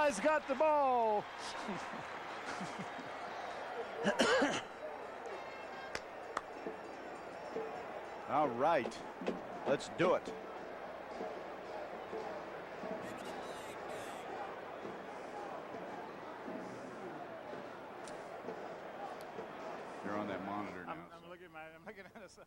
Eli's got the ball. All right, let's do it. You're on that monitor now. I'm looking at us.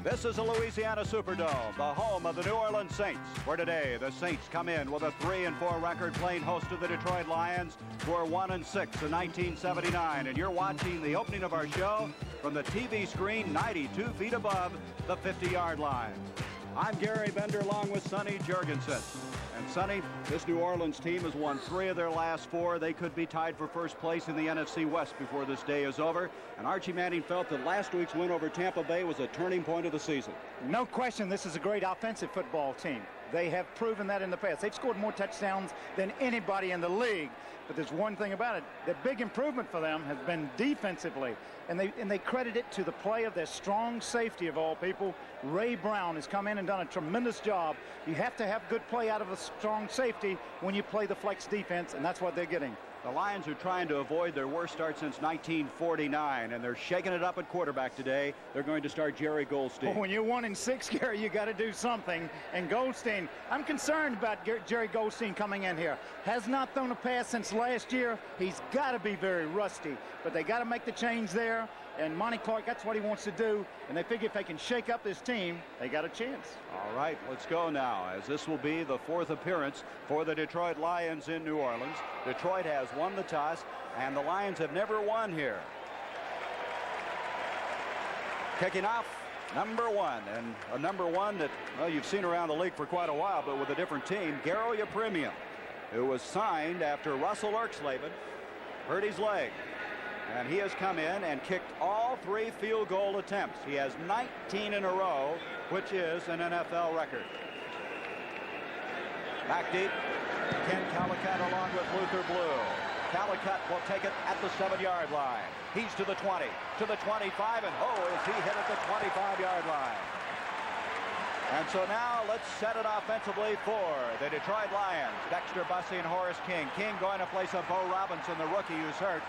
This is the Louisiana Superdome, the home of the New Orleans Saints. For today, the Saints come in with a 3-4 record, playing host to the Detroit Lions, who are 1-6 in 1979. And you're watching the opening of our show from the TV screen 92 feet above the 50-yard line. I'm Gary Bender along with Sonny Jurgensen. And Sonny, this New Orleans team has won 3 of their last 4. They could be tied for first place in the NFC West before this day is over. And Archie Manning felt that last week's win over Tampa Bay was a turning point of the season. No question, this is a great offensive football team. They have proven that in the past. They've scored more touchdowns than anybody in the league. But there's one thing about it. The big improvement for them has been defensively. And they credit it to the play of their strong safety of all people. Ray Brown has come in and done a tremendous job. You have to have good play out of a strong safety when you play the flex defense, and that's what they're getting. The Lions are trying to avoid their worst start since 1949, and they're shaking it up at quarterback today. They're going to start Jerry Goldstein. Well, when you're 1-6, Gary, you got to do something. And Goldstein, I'm concerned about Jerry Goldstein coming in here. Has not thrown a pass since last year. He's got to be very rusty, but they got to make the change there. And Monty Clark, that's what he wants to do. And they figure if they can shake up this team, they got a chance. All right, let's go now, as this will be the 4th appearance for the Detroit Lions in New Orleans. Detroit has won the toss, and the Lions have never won here. Kicking off, number 1, and a number 1 that, well, you've seen around the league for quite a while, but with a different team, Garo Yepremian, who was signed after Russell Erxleben hurt his leg. And he has come in and kicked all 3 field goal attempts. He has 19 in a row, which is an NFL record. Back deep, Ken Callicutt along with Luther Blue. Callicutt will take it at the 7-yard line. He's to the 20, to the 25, and oh, is he hit at the 25-yard line. And so now let's set it offensively for the Detroit Lions. Dexter Bussey and Horace King. King going to place of Bo Robinson, the rookie who's hurt.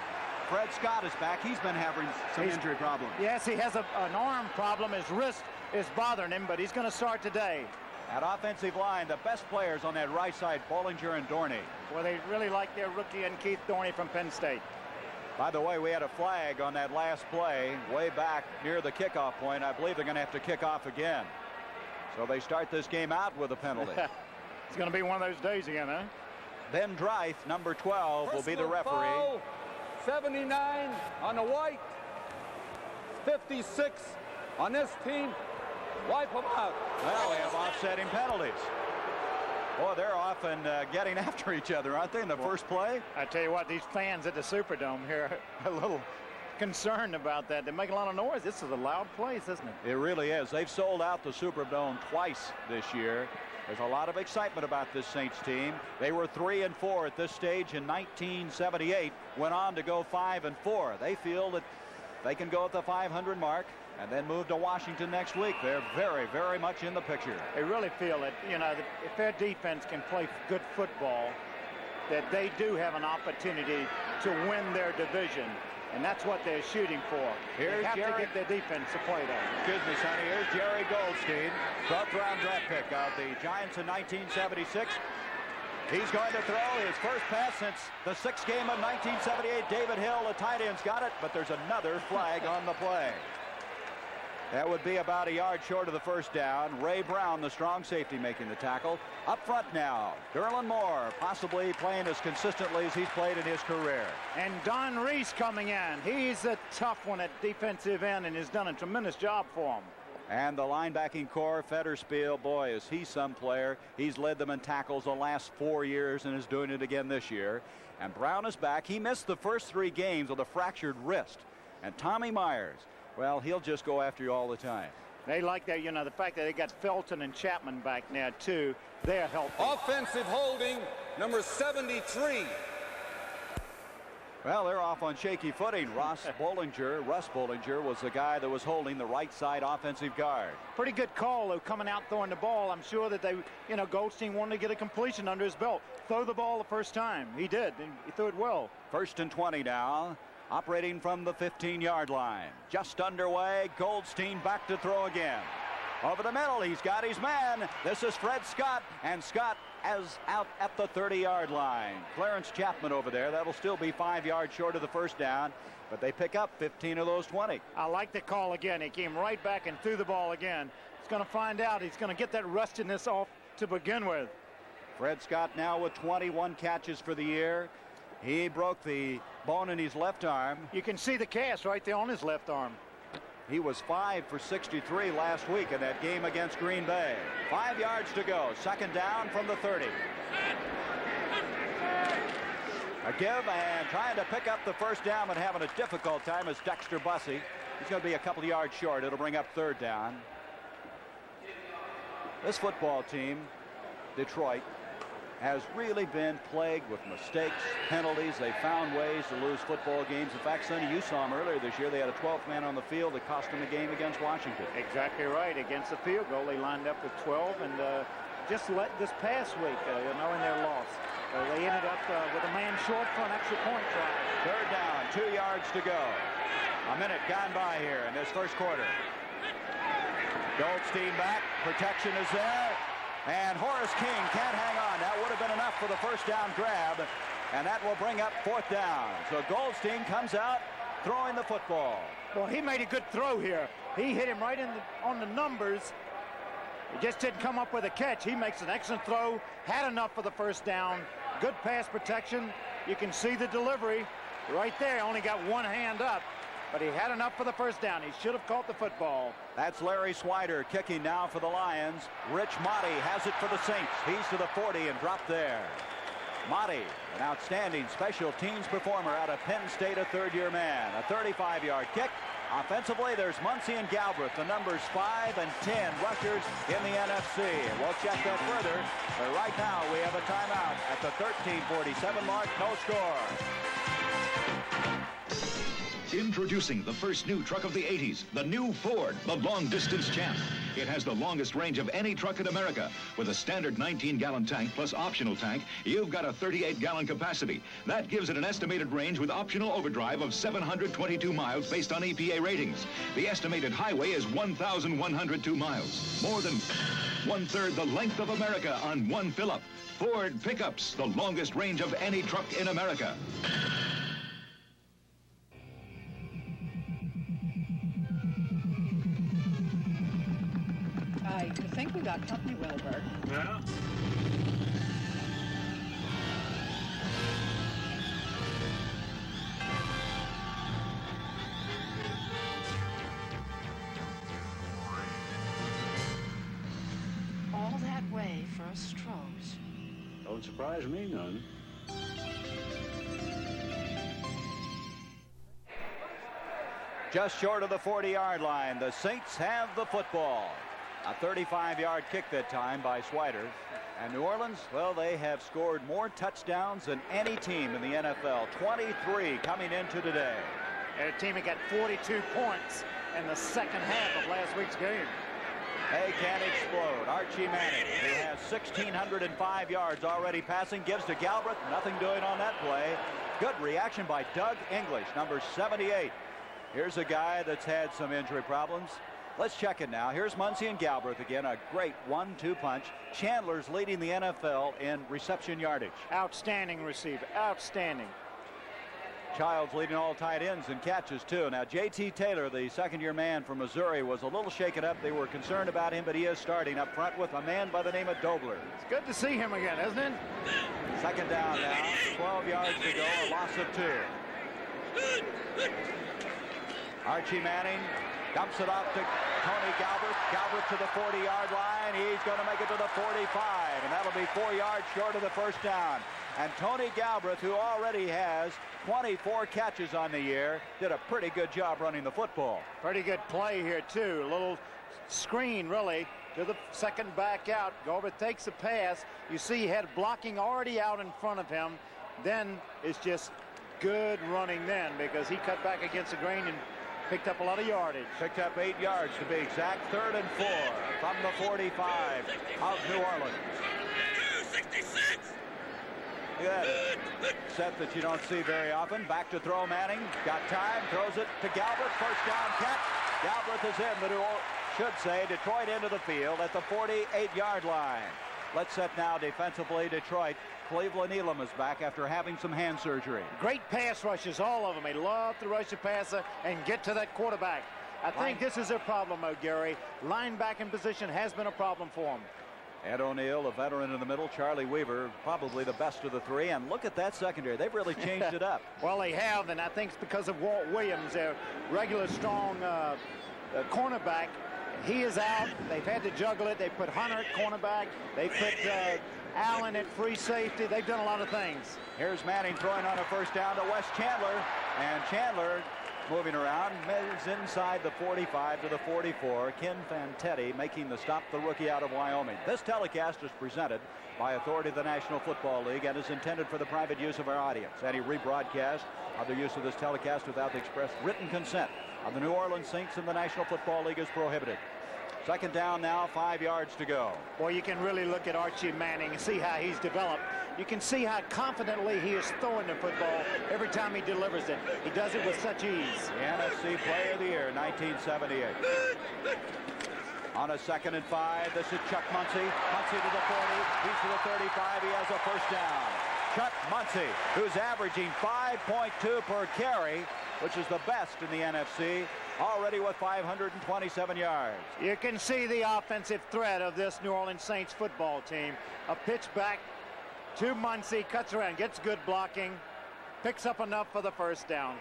Fred Scott is back. He's been having some injury problems. Yes, he has an arm problem. His wrist is bothering him, but he's going to start today. At offensive line, the best players on that right side, Bollinger and Dorney. Well, they really like their rookie and Keith Dorney from Penn State. By the way, we had a flag on that last play way back near the kickoff point. I believe they're going to have to kick off again. So they start this game out with a penalty. It's going to be one of those days again, huh? Ben Dreith, number 12, will be the referee. Foul. 79 on the white, 56 on this team. Wipe them out. Well, we have offsetting penalties. Boy, they're often getting after each other, aren't they, in the first play? I tell you what, these fans at the Superdome here are a little concerned about that. They make a lot of noise. This is a loud place, isn't it? It really is. They've sold out the Superdome twice this year. There's a lot of excitement about this Saints team. They were 3-4 at this stage in 1978, went on to go 5-4. They feel that they can go at the 500 mark and then move to Washington next week. They're very, very much in the picture. They really feel that, you know, that if their defense can play good football, that they do have an opportunity to win their division. And that's what they're shooting for. They have to get their defense to play that. Excuse me, Sonny. Here's Jerry Goldstein, 12th round draft pick of the Giants in 1976. He's going to throw his first pass since the 6th game of 1978. David Hill, the tight end's got it, but there's another flag on the play. That would be about a yard short of the first down. Ray Brown, the strong safety, making the tackle. Up front now, Derlin Moore, possibly playing as consistently as he's played in his career. And Don Reese coming in. He's a tough one at defensive end and has done a tremendous job for him. And the linebacking core, Federspiel, boy, is he some player. He's led them in tackles the last 4 years and is doing it again this year. And Brown is back. He missed the first 3 games with a fractured wrist. And Tommy Myers, well, he'll just go after you all the time. They like that, you know, the fact that they got Felton and Chapman back now, too. They're helping. Offensive holding, number 73. Well, they're off on shaky footing. Russ Bollinger was the guy that was holding the right side offensive guard. Pretty good call, though, coming out throwing the ball. I'm sure that they, you know, Goldstein wanted to get a completion under his belt. Throw the ball the first time. He did, and he threw it well. 1st and 20 now. Operating from the 15-yard line. Just underway. Goldstein back to throw again. Over the middle, he's got his man. This is Fred Scott, and Scott is out at the 30-yard line. Clarence Chapman over there. That'll still be 5 yards short of the first down, but they pick up 15 of those 20. I like the call again. He came right back and threw the ball again. He's going to find out. He's going to get that rustiness off to begin with. Fred Scott now with 21 catches for the year. He broke the bone in his left arm. You can see the cast right there on his left arm. He was 5 for 63 last week in that game against Green Bay. 5 yards to go. 2nd down from the 30. A give and trying to pick up the first down and having a difficult time is Dexter Bussey. He's going to be a couple of yards short. It'll bring up 3rd down. This football team, Detroit, has really been plagued with mistakes, penalties. They found ways to lose football games. In fact, Sonny, you saw them earlier this year. They had a 12th man on the field that cost them a game against Washington. Exactly right. Against the field goal, they lined up with 12, and just this past week, you know, in their loss, they ended up with a man short for an extra point try. 3rd down, 2 yards to go. A minute gone by here in this first quarter. Goldstein back. Protection is there. And Horace King can't hang on. That would have been enough for the first down grab. And that will bring up 4th down. So Goldstein comes out throwing the football. Well, he made a good throw here. He hit him right on the numbers. He just didn't come up with a catch. He makes an excellent throw. Had enough for the first down. Good pass protection. You can see the delivery right there. Only got one hand up. But he had enough for the first down. He should have caught the football. That's Larry Swider kicking now for the Lions. Rich Motti has it for the Saints. He's to the 40 and dropped there. Motti, an outstanding special teams performer out of Penn State, a 3rd-year man. A 35-yard kick. Offensively, there's Muncie and Galbraith, the numbers 5 and 10 rushers in the NFC. And we'll check that further. But right now, we have a timeout at the 13:47 mark. No score. Introducing the first new truck of the 80s, the new Ford, the long-distance champ. It has the longest range of any truck in America. With a standard 19-gallon tank plus optional tank, you've got a 38-gallon capacity. That gives it an estimated range with optional overdrive of 722 miles based on EPA ratings. The estimated highway is 1,102 miles. More than 1/3 the length of America on one fill-up. Ford pickups, the longest range of any truck in America. I think we got company, Wilbur. Yeah. All that way for a Stroh's. Don't surprise me none. Just short of the 40-yard line, the Saints have the football. A 35-yard kick that time by Swider. And New Orleans, well, they have scored more touchdowns than any team in the NFL. 23 coming into today. Their team had got 42 points in the second half of last week's game. They can't explode. Archie Manning, who has 1,605 yards already passing, gives to Galbraith. Nothing doing on that play. Good reaction by Doug English, number 78. Here's a guy that's had some injury problems. Let's check it now. Here's Muncie and Galbraith again. A great 1-2 punch. Chandler's leading the NFL in reception yardage. Outstanding receiver. Outstanding. Childs leading all tight ends in catches, too. Now, J.T. Taylor, the second-year man from Missouri, was a little shaken up. They were concerned about him, but he is starting up front with a man by the name of Dobler. It's good to see him again, isn't it? Second down now. 12 yards to go. A loss of 2. Archie Manning Dumps it off to Tony Galbraith. Galbraith to the 40-yard line. He's going to make it to the 45, and that'll be 4 yards short of the first down. And Tony Galbraith, who already has 24 catches on the year, did a pretty good job running the football. Pretty good play here, too. A little screen, really, to the second back out. Galbraith takes a pass. You see he had blocking already out in front of him. Then it's just good running then, because he cut back against the grain and picked up a lot of yardage. Picked up 8 yards to be exact. 3rd and 4 from the 45 of New Orleans. 266. Look at that set that you don't see very often. Back to throw Manning. Got time. Throws it to Galbraith. First down catch. Galbraith is in. Detroit into the field at the 48-yard line. Let's set now defensively. Detroit. Cleveland Elam is back after having some hand surgery. Great pass rushes, all of them. They love to rush the passer and get to that quarterback. I think this is a problem, Gary. Linebacking position has been a problem for him. Ed O'Neill, a veteran in the middle. Charlie Weaver, probably the best of the three. And look at that secondary. They've really changed it up. Well, they have, and I think it's because of Walt Williams, their regular strong cornerback. He is out. They've had to juggle it. They put Hunter at cornerback. They put Allen at free safety. They've done a lot of things. Here's Manning throwing on a first down to Wes Chandler. And Chandler moving around, moves inside the 45 to the 44. Ken Fantetti making the stop, the rookie out of Wyoming. This telecast is presented by authority of the National Football League and is intended for the private use of our audience. Any rebroadcast of the use of this telecast without the express written consent of the New Orleans Saints and the National Football League is prohibited. Second down now, 5 yards to go. Boy, you can really look at Archie Manning and see how he's developed. You can see how confidently he is throwing the football every time he delivers it. He does it with such ease. The NFC Player of the Year, 1978. On a 2nd and 5, this is Chuck Muncie. Muncie to the 40, he's to the 35, he has a first down. Chuck Muncie, who's averaging 5.2 per carry, which is the best in the NFC, already with 527 yards. You can see the offensive threat of this New Orleans Saints football team. A pitch back to Muncie, cuts around, gets good blocking, picks up enough for the first down.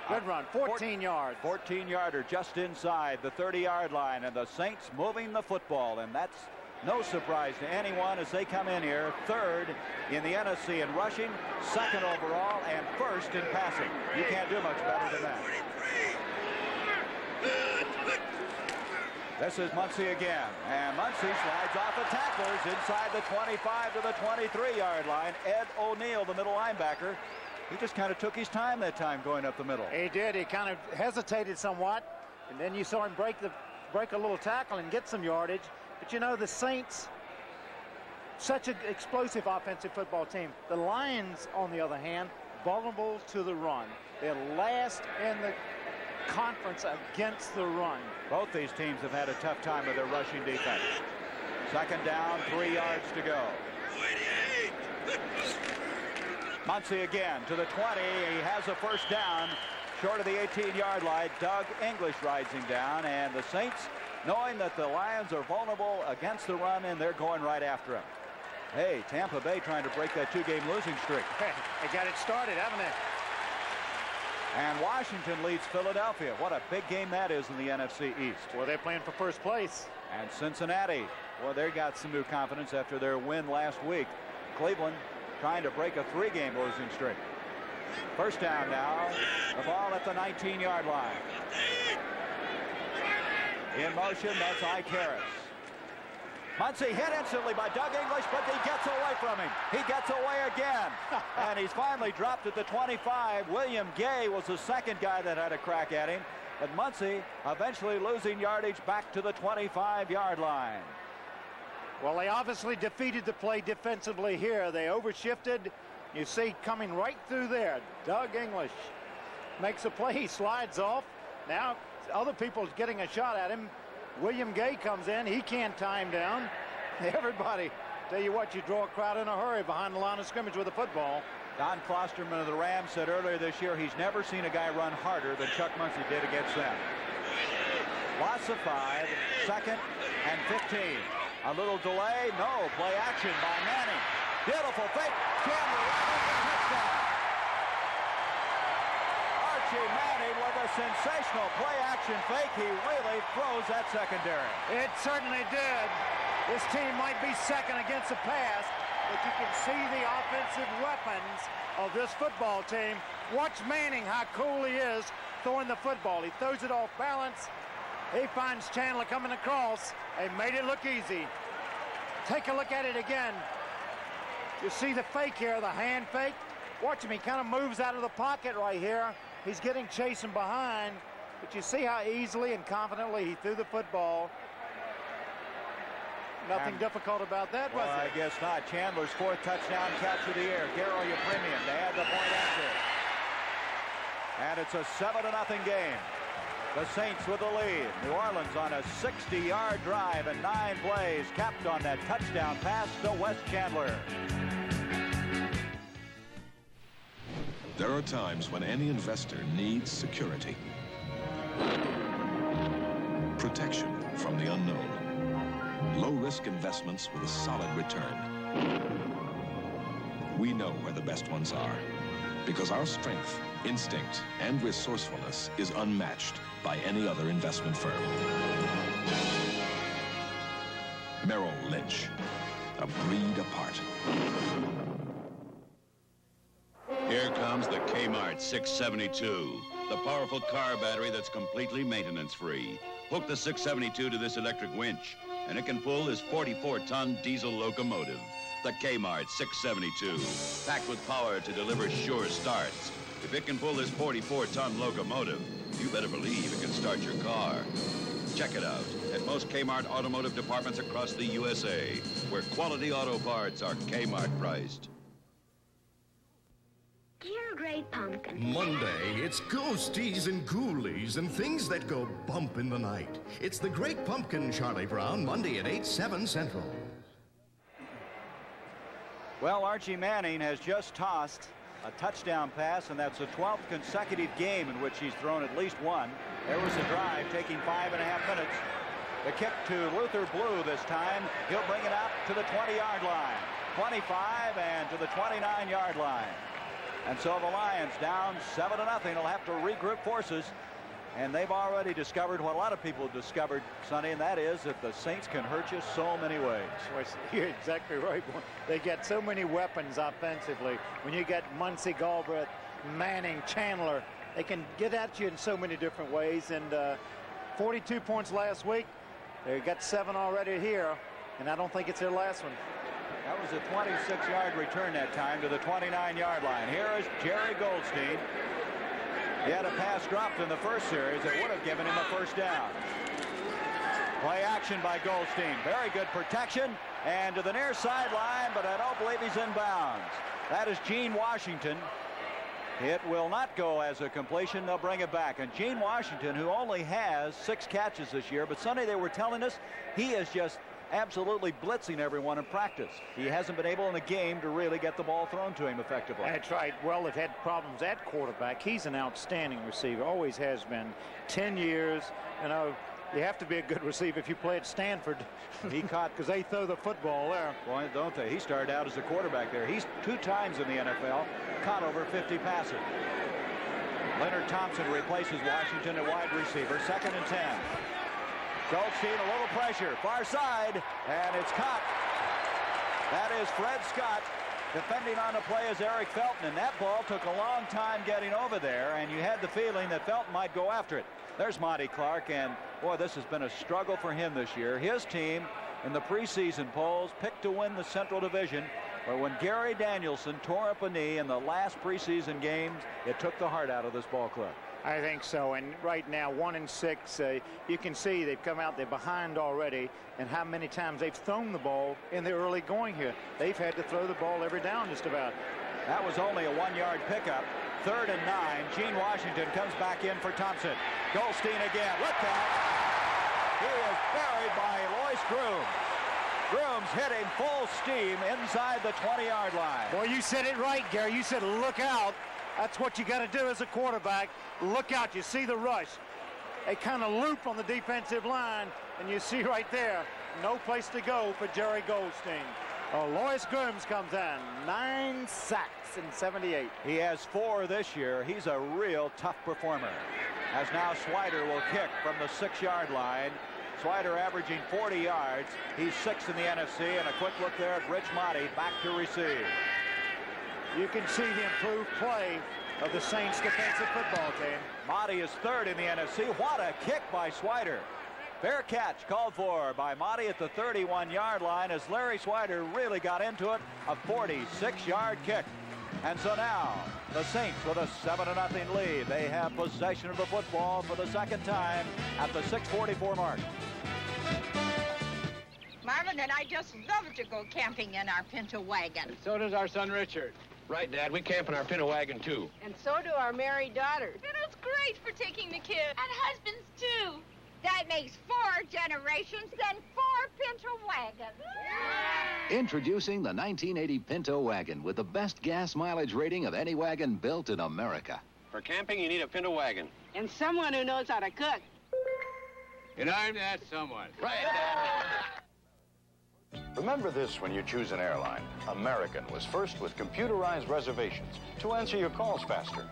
Good run, 14 yards. 14-yarder just inside the 30-yard line, and the Saints moving the football, and that's no surprise to anyone as they come in here 3rd in the NFC in rushing, 2nd overall, and 1st in passing. You can't do much better than that. This is Muncie again, and Muncie slides off the tacklers inside the 25 to the 23-yard line. Ed O'Neill, the middle linebacker, he just kind of took his time that time going up the middle. He did. He kind of hesitated somewhat, and then you saw him break a little tackle and get some yardage. But you know, the Saints, such an explosive offensive football team. The Lions, on the other hand, vulnerable to the run. They're last in the conference against the run. Both these teams have had a tough time with their rushing defense. 2nd down, 3 yards to go. Muncie again to the 20. He has a first down short of the 18-yard line. Doug English rides him down, and the Saints, knowing that the Lions are vulnerable against the run, and they're going right after him. Hey, Tampa Bay trying to break that 2-game losing streak. They got it started, haven't they? And Washington leads Philadelphia. What a big game that is in the NFC East. Well, they're playing for first place. And Cincinnati, well, they got some new confidence after their win last week. Cleveland trying to break a 3-game losing streak. First down now. The ball at the 19-yard line. In motion, that's Ike Harris. Muncie hit instantly by Doug English, but he gets away from him. He gets away again. And he's finally dropped at the 25. William Gay was the second guy that had a crack at him. But Muncie eventually losing yardage back to the 25-yard line. Well, they obviously defeated the play defensively here. They overshifted. You see coming right through there, Doug English makes a play. He slides off. Now other people's getting a shot at him. William Gay comes in. He can't tie him down. Everybody, tell you what, you draw a crowd in a hurry behind the line of scrimmage with the football. Don Klosterman of the Rams said earlier this year he's never seen a guy run harder than Chuck Muncie did against them. Loss of 5, 2nd and 15. A little delay. No. Play action by Manning. Beautiful fake. Chandler, touchdown. Archie Manning with a sensational play-action fake. He really throws that secondary. It certainly did. This team might be second against the pass, but you can see the offensive weapons of this football team. Watch Manning, how cool he is throwing the football. He throws it off balance. He finds Chandler coming across. They made it look easy. Take a look at it again. You see the fake here, the hand fake. Watch him, he kind of moves out of the pocket right here. He's getting chasing behind, but you see how easily and confidently he threw the football. Nothing difficult about that, was it? I guess not. Chandler's fourth touchdown catch of the year. Garo Yepremian to add the point after. And it's a 7-0 game. The Saints with the lead. New Orleans on a 60-yard drive and 9 plays, capped on that touchdown pass to Wes Chandler. There are times when any investor needs security. Protection from the unknown. Low-risk investments with a solid return. We know where the best ones are, because our strength, instinct, and resourcefulness is unmatched by any other investment firm. Merrill Lynch, a breed apart. Here comes the Kmart 672, the powerful car battery that's completely maintenance-free. Hook the 672 to this electric winch, and it can pull this 44-ton diesel locomotive. The Kmart 672, packed with power to deliver sure starts. If it can pull this 44-ton locomotive, you better believe it can start your car. Check it out at most Kmart automotive departments across the USA, where quality auto parts are Kmart priced. Dear Great Pumpkin. Monday, it's ghosties and ghoulies and things that go bump in the night. It's the Great Pumpkin, Charlie Brown, Monday at 8, 7 Central. Well, Archie Manning has just tossed a touchdown pass, and that's the 12th consecutive game in which he's thrown at least one. There was a drive taking 5.5 minutes. The kick to Luther Blue this time. He'll bring it out to the 20-yard line. 25 and to the 29-yard line. And so the Lions down 7-0. They'll have to regroup forces. And they've already discovered what a lot of people have discovered, Sonny, and that is that the Saints can hurt you so many ways. You're exactly right. They get so many weapons offensively. When you get Muncie, Galbraith, Manning, Chandler, they can get at you in so many different ways. And 42 points last week. They got 7 already here, and I don't think it's their last one. That was a 26-yard return that time to the 29-yard line. Here is Jerry Goldstein. He had a pass dropped in the first series that would have given him a first down. Play action by Goldstein. Very good protection. And to the near sideline, but I don't believe he's in bounds. That is Gene Washington. It will not go as a completion. They'll bring it back. And Gene Washington, who only has 6 catches this year, but Sunday they were telling us he is just absolutely blitzing everyone in practice. He hasn't been able in a game to really get the ball thrown to him effectively. That's right. Well, they've had problems at quarterback. He's an outstanding receiver, always has been. 10 years, you know, you have to be a good receiver if you play at Stanford. He caught, because they throw the football there. Boy, don't they? He started out as a quarterback there. He's 2 times in the NFL caught over 50 passes. Leonard Thompson replaces Washington at wide receiver. 2nd and 10. Goldstein, a little pressure, far side, and it's caught. That is Fred Scott. Defending on the play is Eric Felton, and that ball took a long time getting over there, and you had the feeling that Felton might go after it. There's Monty Clark, and boy, this has been a struggle for him this year. His team in the preseason polls picked to win the Central Division, but when Gary Danielson tore up a knee in the last preseason games, it took the heart out of this ball club. I think so, and right now 1-6. You can see they've come out, they're behind already, and how many times they've thrown the ball in the early going here. They've had to throw the ball every down just about. That was only a 1-yard pickup. 3rd and 9. Gene Washington comes back in for Thompson. Goldstein again. Look out! He is buried by Lois Groom. Groom's hitting full steam inside the 20-yard line. Well, you said it right, Gary. You said look out. That's what you got to do as a quarterback. Look out. You see the rush. They kind of loop on the defensive line, and you see right there, no place to go for Jerry Goldstein. Oh, Lois Grooms comes in. 9 sacks in 78. He has 4 this year. He's a real tough performer. As now Swider will kick from the 6-yard line. Swider averaging 40 yards. He's 6th in the NFC. And a quick look there at Rich Motti back to receive. You can see the improved play of the Saints defensive football team. Motti is 3rd in the NFC. What a kick by Swider. Fair catch called for by Motti at the 31-yard line as Larry Swider really got into it. A 46-yard kick. And so now the Saints with a 7-0 lead. They have possession of the football for the second time at the 6:44 mark. Marvin and I just love to go camping in our Pinto wagon. And so does our son Richard. Right, Dad. We camp in our Pinto wagon, too. And so do our married daughters. Pinto's great for taking the kids. And husbands, too. That makes 4 generations, then 4 Pinto wagons. Introducing the 1980 Pinto wagon with the best gas mileage rating of any wagon built in America. For camping, you need a Pinto wagon. And someone who knows how to cook. And I'm that someone. Right, Dad. Remember this when you choose an airline. American was first with computerized reservations to answer your calls faster.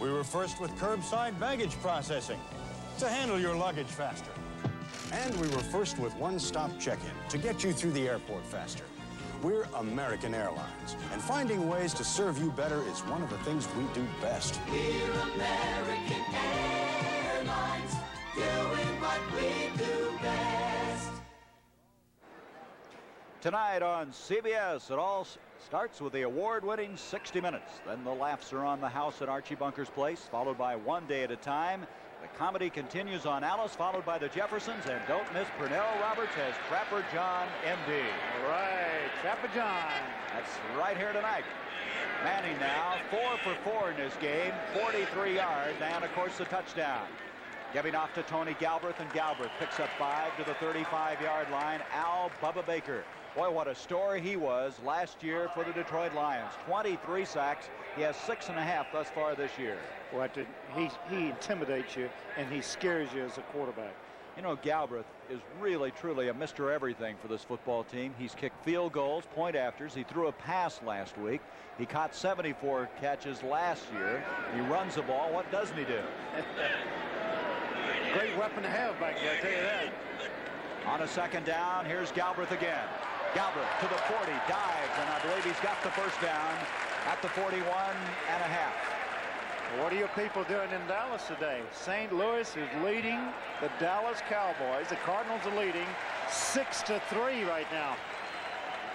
We were first with curbside baggage processing to handle your luggage faster. And we were first with one-stop check-in to get you through the airport faster. We're American Airlines, and finding ways to serve you better is one of the things we do best. We're American Airlines, doing what we do best. Tonight on CBS, it all starts with the award-winning 60 Minutes. Then the laughs are on the house at Archie Bunker's place, followed by One Day at a Time. The comedy continues on Alice, followed by the Jeffersons, and don't miss Pernell Roberts as Trapper John, M.D. All right, Trapper John. That's right here tonight. Manning now, 4 for 4 in this game, 43 yards, and of course the touchdown. Giving off to Tony Galbraith, and Galbraith picks up 5 to the 35-yard line. Al Bubba Baker. Boy, what a story he was last year for the Detroit Lions. 23 sacks. He has 6.5 thus far this year. Well, he intimidates you, and he scares you as a quarterback. You know, Galbraith is really, truly a Mr. Everything for this football team. He's kicked field goals, point afters. He threw a pass last week. He caught 74 catches last year. He runs the ball. What doesn't he do? Great weapon to have back there, I tell you that. On a second down, here's Galbraith again. Galbraith to the 40, dives, and I believe he's got the first down at the 41.5. What are your people doing in Dallas today? St. Louis is leading the Dallas Cowboys. The Cardinals are leading 6-3 right now.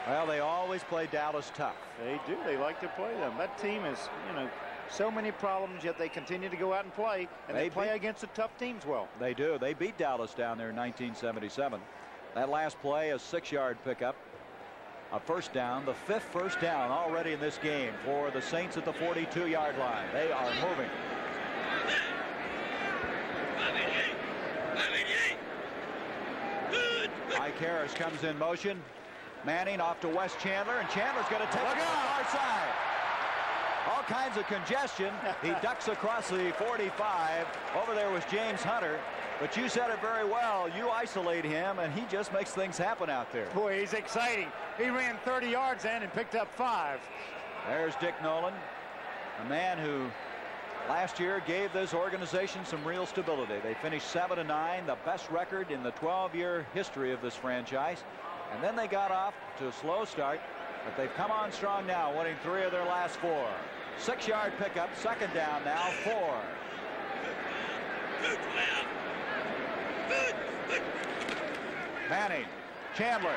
Well, they always play Dallas tough. They do. They like to play them. That team is, you know, so many problems, yet they continue to go out and play, and they play against the tough teams well. They do. They beat Dallas down there in 1977. That last play, a 6-yard pickup. A first down, the 5th first down already in this game for the Saints at the 42-yard line. They are moving. Mike Harris comes in motion. Manning off to Wes Chandler, and Chandler's going to take it to the far side. All kinds of congestion. He ducks across the 45. Over there was James Hunter. But you said it very well. You isolate him, and he just makes things happen out there. Boy, he's exciting. He ran 30 yards in and picked up 5. There's Dick Nolan, a man who last year gave this organization some real stability. They finished 7-9, the best record in the 12-year history of this franchise. And then they got off to a slow start, but they've come on strong now, winning 3 of their last 4. 6-yard pickup, second down now, 4. Manning, Chandler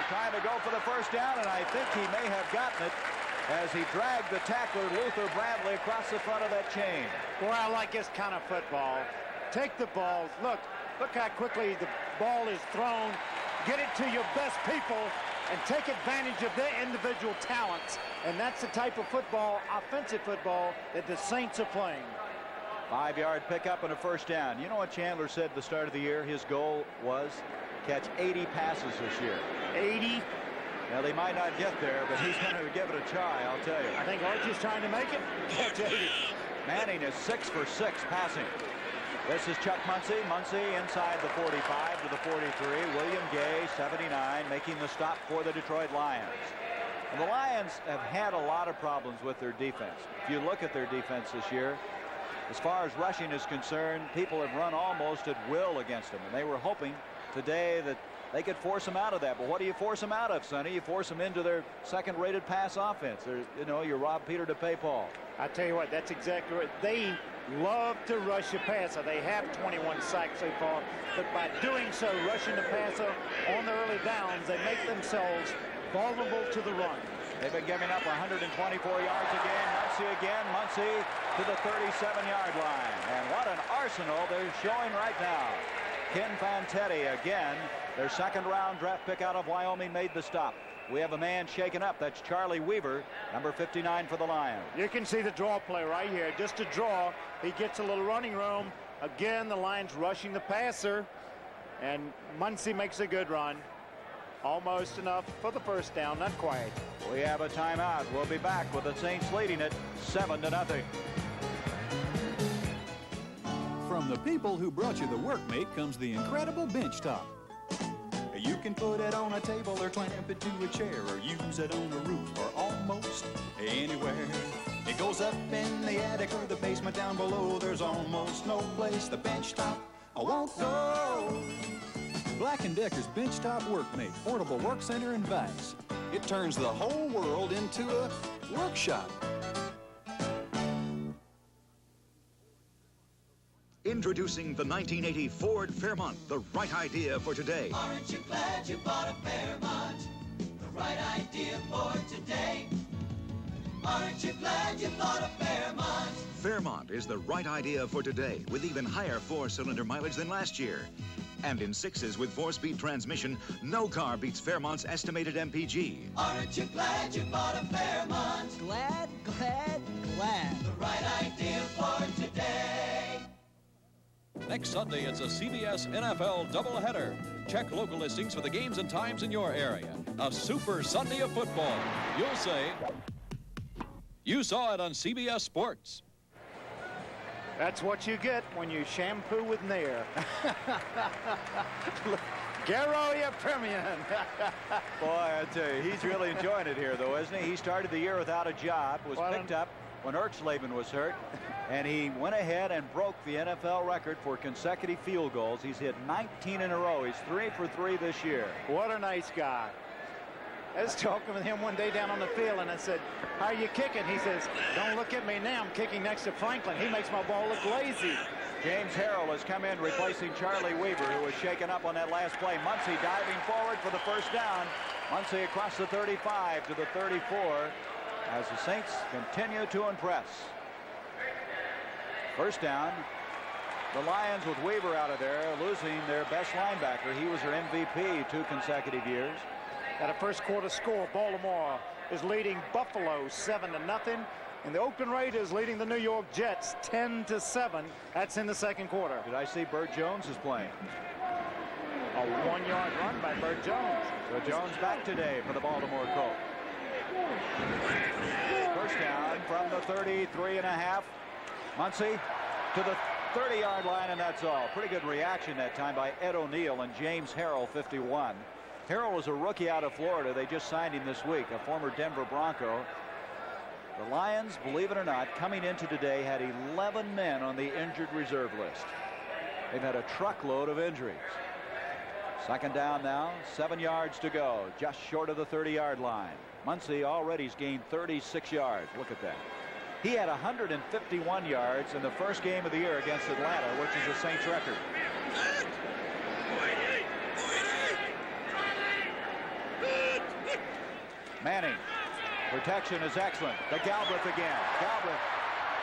trying to go for the first down, and I think he may have gotten it as he dragged the tackler Luther Bradley across the front of that chain. Boy, I like this kind of football. Take the ball. Look how quickly the ball is thrown. Get it to your best people and take advantage of their individual talents. And that's the type of football, offensive football, that the Saints are playing. 5-yard pickup and a first down. You know what Chandler said at the start of the year? His goal was catch 80 passes this year. 80? Now, they might not get there, but he's going to give it a try, I'll tell you. I think Archie's trying to make it. Catch 80. Manning is 6 for 6 passing. This is Chuck Muncie. Muncie inside the 45 to the 43. William Gay, 79, making the stop for the Detroit Lions. And the Lions have had a lot of problems with their defense. If you look at their defense this year, as far as rushing is concerned, people have run almost at will against them. And they were hoping today that they could force them out of that. But what do you force them out of, Sonny? You force them into their second-rated pass offense. You rob Peter to pay Paul. I tell you what, that's exactly right. They love to rush a passer. They have 21 sacks so far, but by doing so, rushing the passer on the early downs, they make themselves vulnerable to the run. They've been giving up 124 yards again. Muncie to the 37-yard line. And what an arsenal they're showing right now. Ken Fantetti again, their second-round draft pick out of Wyoming, made the stop. We have a man shaken up. That's Charlie Weaver, number 59 for the Lions. You can see the draw play right here. Just a draw. He gets a little running room. Again, the Lions rushing the passer. And Muncie makes a good run. Almost enough for the first down. Not quite. We have a timeout. We'll be back with the Saints leading it 7-0. From the people who brought you the Workmate comes the incredible bench top. You can put it on a table or clamp it to a chair or use it on the roof or almost anywhere. It goes up in the attic or the basement down below. There's almost no place the bench top won't go. Black & Decker's Bench Top Workmate, portable work center and vise. It turns the whole world into a workshop. Introducing the 1980 Ford Fairmont, the right idea for today. Aren't you glad you bought a Fairmont? The right idea for today. Aren't you glad you bought a Fairmont? Fairmont is the right idea for today, with even higher four-cylinder mileage than last year. And in sixes with four-speed transmission, no car beats Fairmont's estimated MPG. Aren't you glad you bought a Fairmont? Glad, glad, glad. The right idea for today. Next Sunday, it's a CBS NFL doubleheader. Check local listings for the games and times in your area. A super Sunday of football. You'll say, you saw it on CBS Sports. That's what you get when you shampoo with Nair. Garo Yepremian. Boy, I tell you, he's really enjoying it here, though, isn't he? He started the year without a job, was picked up when Ertzleben was hurt, and he went ahead and broke the NFL record for consecutive field goals. He's hit 19 in a row. He's 3 for 3 this year. What a nice guy. I was talking with him one day down on the field, and I said, how are you kicking? He says, don't look at me now. I'm kicking next to Franklin. He makes my ball look lazy. James Harrell has come in replacing Charlie Weaver, who was shaken up on that last play. Muncie diving forward for the first down. Muncie across the 35 to the 34 as the Saints continue to impress. First down. The Lions with Weaver out of there, losing their best linebacker. He was their MVP 2 consecutive years. At a first quarter score, Baltimore is leading Buffalo 7-0. And the Oakland Raiders leading the New York Jets 10-7. That's in the second quarter. Did I see Burt Jones is playing? A 1-yard run by Burt Jones. So Jones back today for the Baltimore Colts. First down from the 33.5. Muncie to the 30-yard line, and that's all. Pretty good reaction that time by Ed O'Neill and James Harrell, 51. Harrell was a rookie out of Florida. They just signed him this week, a former Denver Bronco. The Lions, believe it or not, coming into today had 11 men on the injured reserve list. They've had a truckload of injuries. Second down now, 7 yards to go, just short of the 30-yard line. Muncie already has gained 36 yards. Look at that. He had 151 yards in the first game of the year against Atlanta, which is a Saints record. Manning. Protection is excellent. The Galbraith again. Galbraith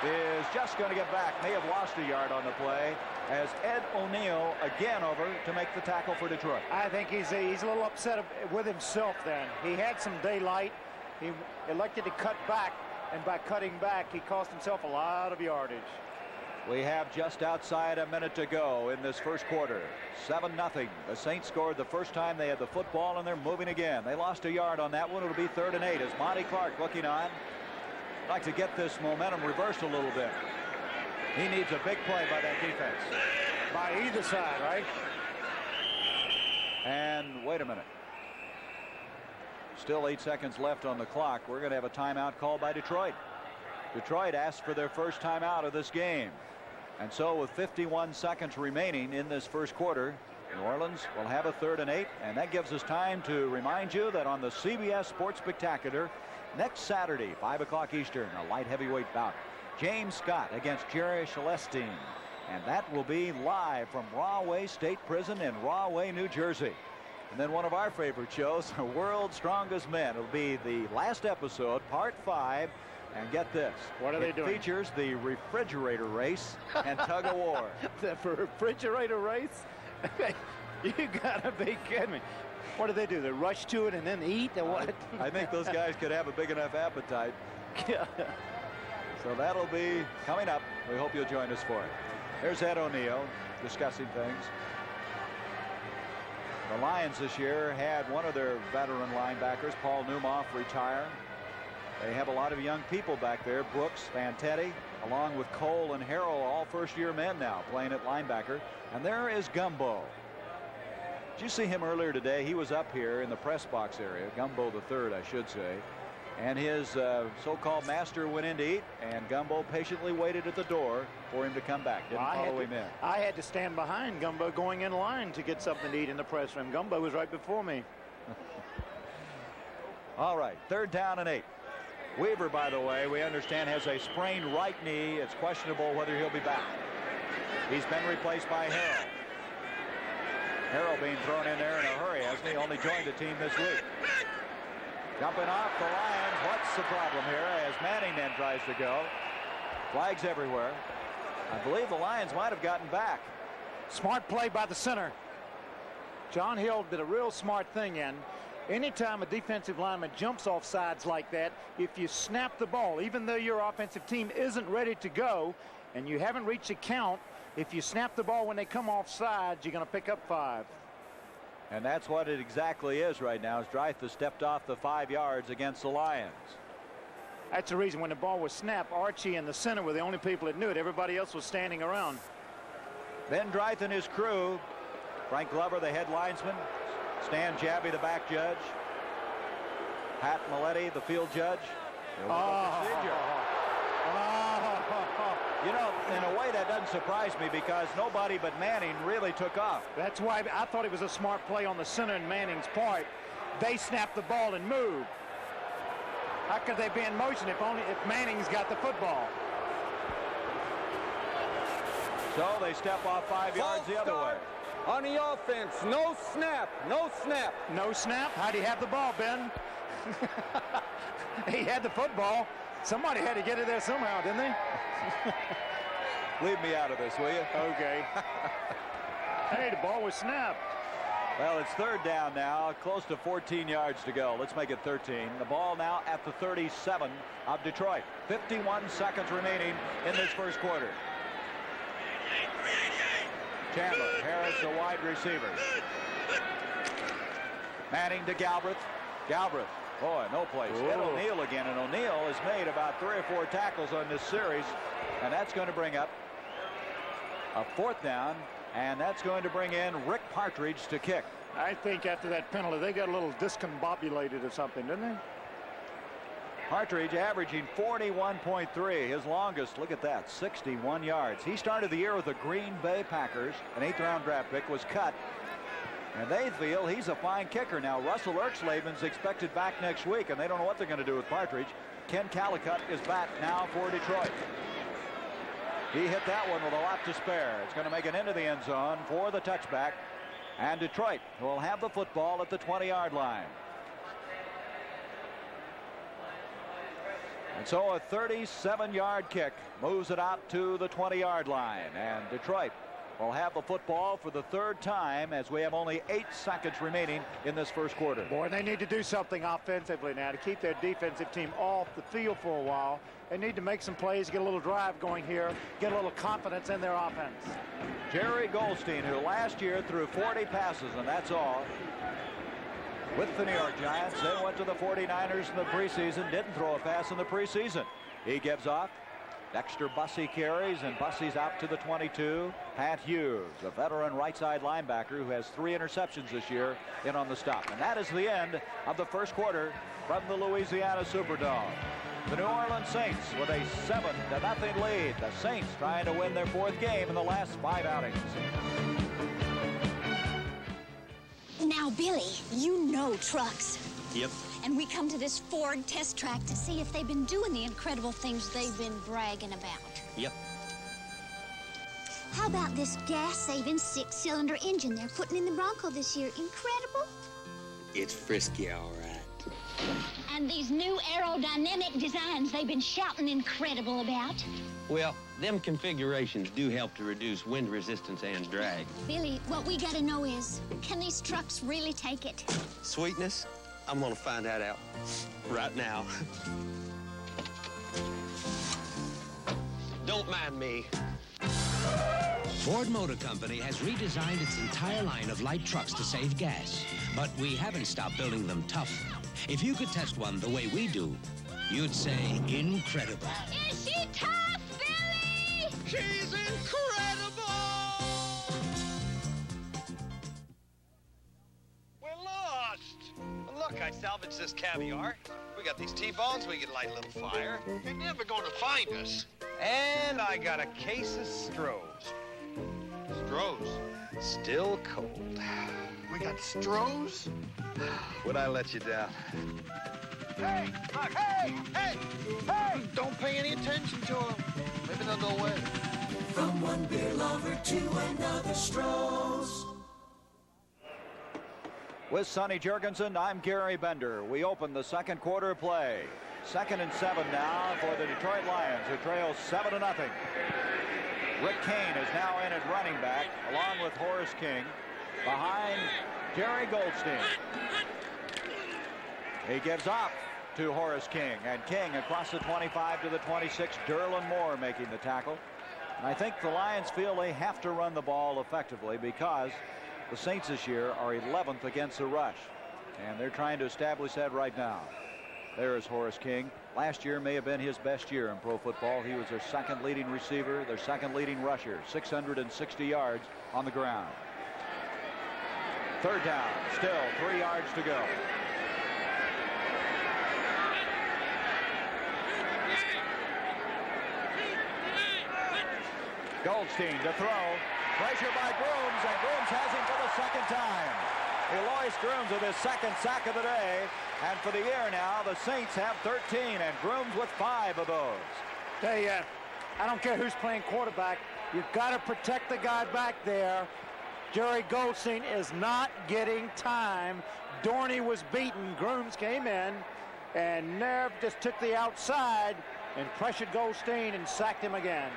is just going to get back. May have lost a yard on the play as Ed O'Neill again over to make the tackle for Detroit. I think he's a little upset with himself then. He had some daylight. He elected to cut back, and by cutting back, he cost himself a lot of yardage. We have just outside a minute to go in this first quarter. 7-0. The Saints scored the first time they had the football, and they're moving again. They lost a yard on that one. It'll be 3rd and 8 as Monty Clark looking on. I'd like to get this momentum reversed a little bit. He needs a big play by that defense. By either side, right? And wait a minute. Still 8 seconds left on the clock. We're going to have a timeout called by Detroit. Detroit asked for their first timeout of this game. And so with 51 seconds remaining in this first quarter, New Orleans will have a 3rd and 8. And that gives us time to remind you that on the CBS Sports Spectacular next Saturday, 5 o'clock Eastern, a light heavyweight bout. James Scott against Jerry Celestine. And that will be live from Rahway State Prison in Rahway, New Jersey. And then one of our favorite shows, World's Strongest Men. It'll be the last episode, part 5. And get this. What are they doing? It features the refrigerator race and tug of war. The refrigerator race? You gotta be kidding me. What do? They rush to it and then eat or what? I think those guys could have a big enough appetite. Yeah. So that'll be coming up. We hope you'll join us for it. There's Ed O'Neill discussing things. The Lions this year had one of their veteran linebackers, Paul Newmoff, retire. They have a lot of young people back there. Brooks, Fantetti, along with Cole and Harrell, all first-year men now playing at linebacker. And there is Gumbo. Did you see him earlier today? He was up here in the press box area, Gumbo the third, I should say. And his so-called master went in to eat, and Gumbo patiently waited at the door for him to come back. Didn't follow him in. I had to stand behind Gumbo going in line to get something to eat in the press room. Gumbo was right before me. All right, 3rd down and 8. Weaver, by the way, we understand has a sprained right knee. It's questionable whether he'll be back. He's been replaced by Harrell. Harrell being thrown in there in a hurry, hasn't he? Only joined the team this week. Jumping off the Lions. What's the problem here as Manning then tries to go? Flags everywhere. I believe the Lions might have gotten back. Smart play by the center. John Hill did a real smart thing in. Anytime a defensive lineman jumps off sides like that, if you snap the ball, even though your offensive team isn't ready to go and you haven't reached a count, if you snap the ball when they come off sides, you're going to pick up 5. And that's what it exactly is right now, as Dreyfus stepped off the 5 yards against the Lions. That's the reason when the ball was snapped, Archie and the center were the only people that knew it. Everybody else was standing around. Ben Dreyfus and his crew. Frank Glover, the head linesman. Stan Jabby, the back judge. Pat Maletti, the field judge. You know, in a way that doesn't surprise me because nobody but Manning really took off. That's why I thought it was a smart play on the center and Manning's part. They snapped the ball and moved. How could they be in motion if Manning's got the football? So they step off 5 yards the other way. On the offense, no snap, no snap. No snap? How'd he have the ball, Ben? He had the football. Somebody had to get it there somehow, didn't they? Leave me out of this, will you? Okay. Hey, the ball was snapped. Well, it's 3rd down now, close to 14 yards to go. Let's make it 13. The ball now at the 37 of Detroit. 51 seconds remaining in this first quarter. Chandler, Harris, the wide receiver. Manning to Galbraith. Galbraith, boy, no place. Ed O'Neill again, and O'Neill has made about 3 or 4 tackles on this series, and that's going to bring up a 4th down, and that's going to bring in Rick Partridge to kick. I think after that penalty, they got a little discombobulated or something, didn't they? Partridge averaging 41.3, his longest, look at that, 61 yards. He started the year with the Green Bay Packers, an 8th-round draft pick, was cut, and they feel he's a fine kicker. Now, Russell Erxlaven's expected back next week, and they don't know what they're going to do with Partridge. Ken Callicutt is back now for Detroit. He hit that one with a lot to spare. It's going to make it into the end zone for the touchback, and Detroit will have the football at the 20-yard line. And so a 37-yard kick moves it out to the 20-yard line. And Detroit will have the football for the 3rd time as we have only 8 seconds remaining in this first quarter. Boy, they need to do something offensively now to keep their defensive team off the field for a while. They need to make some plays, get a little drive going here, get a little confidence in their offense. Jerry Goldstein, who last year threw 40 passes, and that's all, with the New York Giants. Then went to the 49ers in the preseason, didn't throw a pass in the preseason. He gives off. Dexter Bussey carries, and Bussey's out to the 22. Pat Hughes, a veteran right side linebacker who has 3 interceptions this year, in on the stop. And that is the end of the first quarter from the Louisiana Superdome. The New Orleans Saints with a 7-0 lead. The Saints trying to win their 4th game in the last 5 outings. Now, Billy, you know trucks. Yep. And we come to this Ford test track to see if they've been doing the incredible things they've been bragging about. Yep. How about this gas-saving 6-cylinder engine they're putting in the Bronco this year? Incredible. It's frisky, all right. And these new aerodynamic designs they've been shouting incredible about. Well, them configurations do help to reduce wind resistance and drag. Billy, what we gotta know is, can these trucks really take it? Sweetness? I'm gonna find that out right now. Don't mind me. Ford Motor Company has redesigned its entire line of light trucks to save gas, but we haven't stopped building them tough. If you could test one the way we do, you'd say incredible. Is she tough, Billy? She's incredible! We're lost! Look, I salvaged this caviar. We got these T-bones, we could light a little fire. You're never gonna find us. And I got a case of Stroh's. Stroh's? Still cold. We got Stroh's? Would I let you down? Hey! Look, hey! Hey! Hey! Don't pay any attention to them. Maybe they'll go away. From one beer lover to another, Stroh's. With Sonny Jurgensen, I'm Gary Bender. We open the second quarter play. 2nd and 7 now for the Detroit Lions, who trail 7-0. Rick Kane is now in at running back, along with Horace King, behind Jerry Goldstein. He gives up to Horace King, and King across the 25 to the 26. Derlin Moore making the tackle. And I think the Lions feel they have to run the ball effectively because the Saints this year are 11th against the rush, and they're trying to establish that right now. There is Horace King. Last year may have been his best year in pro football. He was their 2nd leading receiver, their 2nd leading rusher, 660 yards on the ground. 3rd down, still 3 yards to go. Goldstein to throw. Pressure by Grooms, and Grooms has him for the 2nd time. Eloise Grooms with his 2nd sack of the day. And for the year now, the Saints have 13, and Grooms with 5 of those. I don't care who's playing quarterback. You've got to protect the guy back there. Jerry Goldstein is not getting time. Dorney was beaten. Grooms came in, and Nerve just took the outside and pressured Goldstein and sacked him again.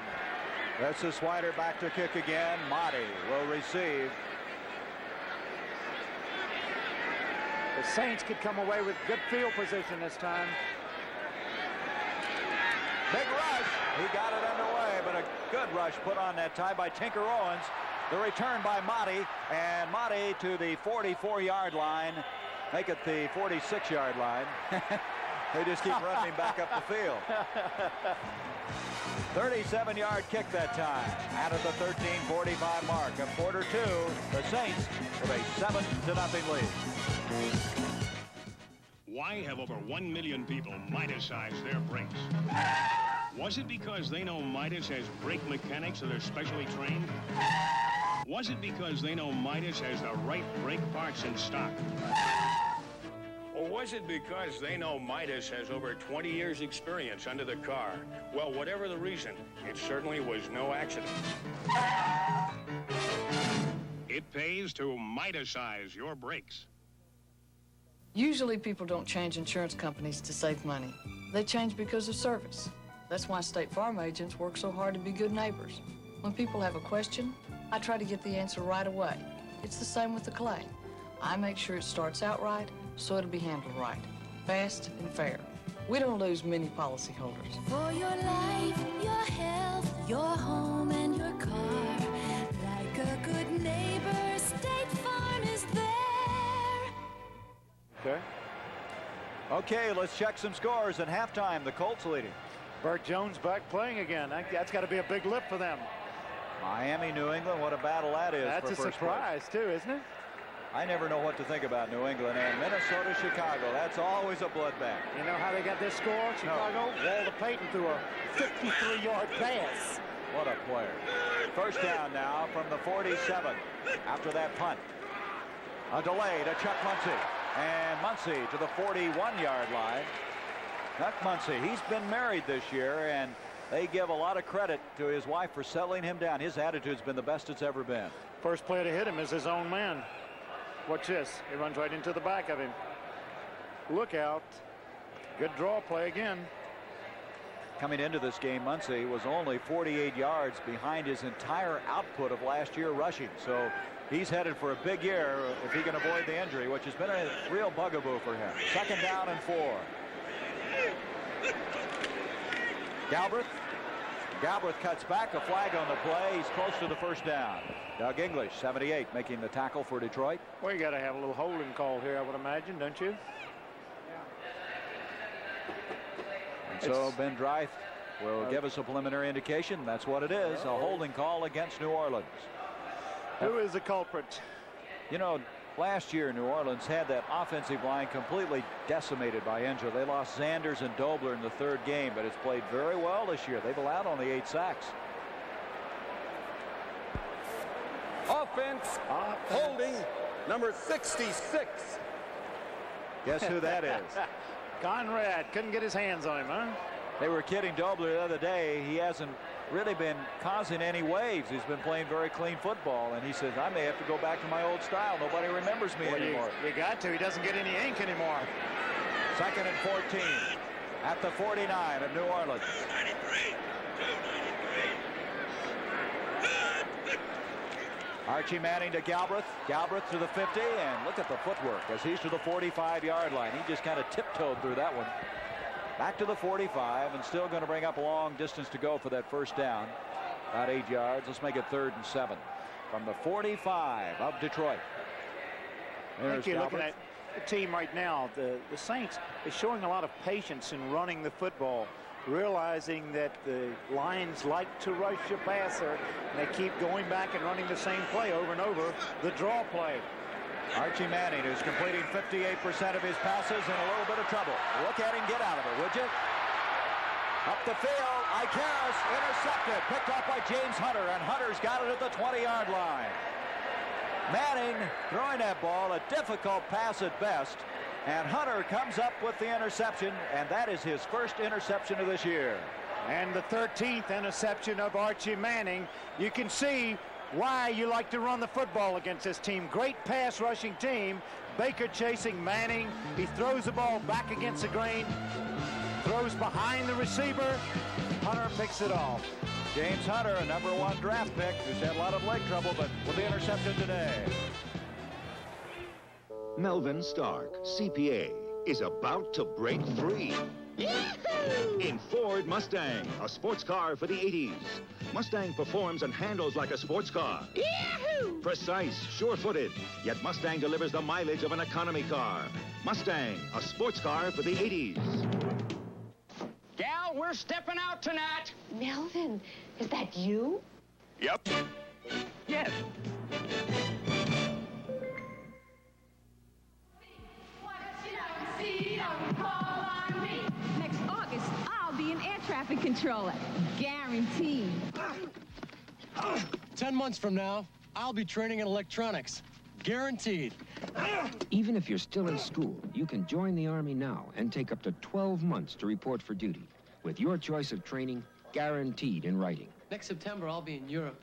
That's the Swider back to kick again. Motti will receive. The Saints could come away with good field position this time. Big rush. He got it underway, but a good rush put on that tie by Tinker Owens. The return by Motti, and Motti to the 44-yard line. Make it the 46-yard line. They just keep running back up the field. 37-yard kick that time. Out of the 13:45 mark of quarter 2, the Saints with a 7-0 lead. Why have over 1 million people Midas-sized their brakes? Was it because they know Midas has brake mechanics that are specially trained? Was it because they know Midas has the right brake parts in stock? Or was it because they know Midas has over 20 years experience under the car? Well, whatever the reason, it certainly was no accident. It pays to Midas-size your brakes. Usually people don't change insurance companies to save money. They change because of service. That's why State Farm agents work so hard to be good neighbors. When people have a question, I try to get the answer right away. It's the same with the claim. I make sure it starts out right, so it'll be handled right. Fast and fair. We don't lose many policyholders. For your life, your health, your home, and your car. Like a good neighbor, State Farm is there. Okay, let's check some scores. At halftime, the Colts leading Burt Jones back playing again. That's got to be a big lift for them. Miami, New England, what a battle that is. That's for a first surprise, place. too, isn't it? I never know what to think about New England and Minnesota, Chicago. That's always a bloodbath. You know how they got this score, Chicago? No. Walter Payton threw a 53-yard pass. What a player. First down now from the 47 after that punt. A delay to Chuck Muncie. And Muncie to the 41-yard line. Chuck Muncie, he's been married this year, and they give a lot of credit to his wife for settling him down. His attitude's been the best it's ever been. First player to hit him is his own man. Watch this. He runs right into the back of him. Look out. Good draw play again. Coming into this game, Muncie was only 48 yards behind his entire output of last year rushing. So he's headed for a big year if he can avoid the injury, which has been a real bugaboo for him. Second down and 4. Galbraith cuts back. A flag on the play. He's close to the first down. Doug English, 78, making the tackle for Detroit. Well, you got to have a little holding call here, I would imagine, don't you? And so Ben Dreith will give us a preliminary indication. That's what it is, a holding call against New Orleans. Who is the culprit? You know, last year New Orleans had that offensive line completely decimated by injury. They lost Sanders and Dobler in the third game, but it's played very well this year. They've allowed only 8 sacks. Offense, holding number 66. Guess who that is? Conrad couldn't get his hands on him, huh? They were kidding Dobler the other day. He hasn't really been causing any waves. He's been playing very clean football, and he says, I may have to go back to my old style. Nobody remembers me anymore. You got to. He doesn't get any ink anymore. Second and 14 at the 49 of New Orleans. 293. Archie Manning to Galbraith. Galbraith to the 50, and look at the footwork as he's to the 45-yard line. He just kind of tiptoed through that one. Back to the 45, and still going to bring up a long distance to go for that first down. About 8 yards. Let's make it 3rd and 7 from the 45 of Detroit. I think you're looking at the team right now. The Saints is showing a lot of patience in running the football, realizing that the Lions like to rush a passer, and they keep going back and running the same play over and over, the draw play. Archie Manning, who's completing 58% of his passes, in a little bit of trouble. Look at him get out of it, would you? Up the field, Icarus intercepted, picked off by James Hunter, and Hunter's got it at the 20-yard line. Manning throwing that ball, a difficult pass at best, and Hunter comes up with the interception, and that is his first interception of this year. And the 13th interception of Archie Manning. You can see why you like to run the football against this team. Great pass rushing team. Baker chasing Manning. He throws the ball back against the grain. Throws behind the receiver. Hunter picks it off. James Hunter, a #1 draft pick, who's had a lot of leg trouble, but with the interception today. Melvin Stark, CPA, is about to break free. In Ford Mustang, a sports car for the 80s. Mustang performs and handles like a sports car. Precise, sure-footed, yet Mustang delivers the mileage of an economy car. Mustang, a sports car for the 80s. Gal, we're stepping out tonight. Melvin, is that you? Yep. Yes. Next August, I'll be an air traffic controller. Guaranteed. 10 months from now, I'll be training in electronics. Guaranteed. Even if you're still in school, you can join the Army now and take up to 12 months to report for duty. With your choice of training guaranteed in writing. Next September, I'll be in Europe.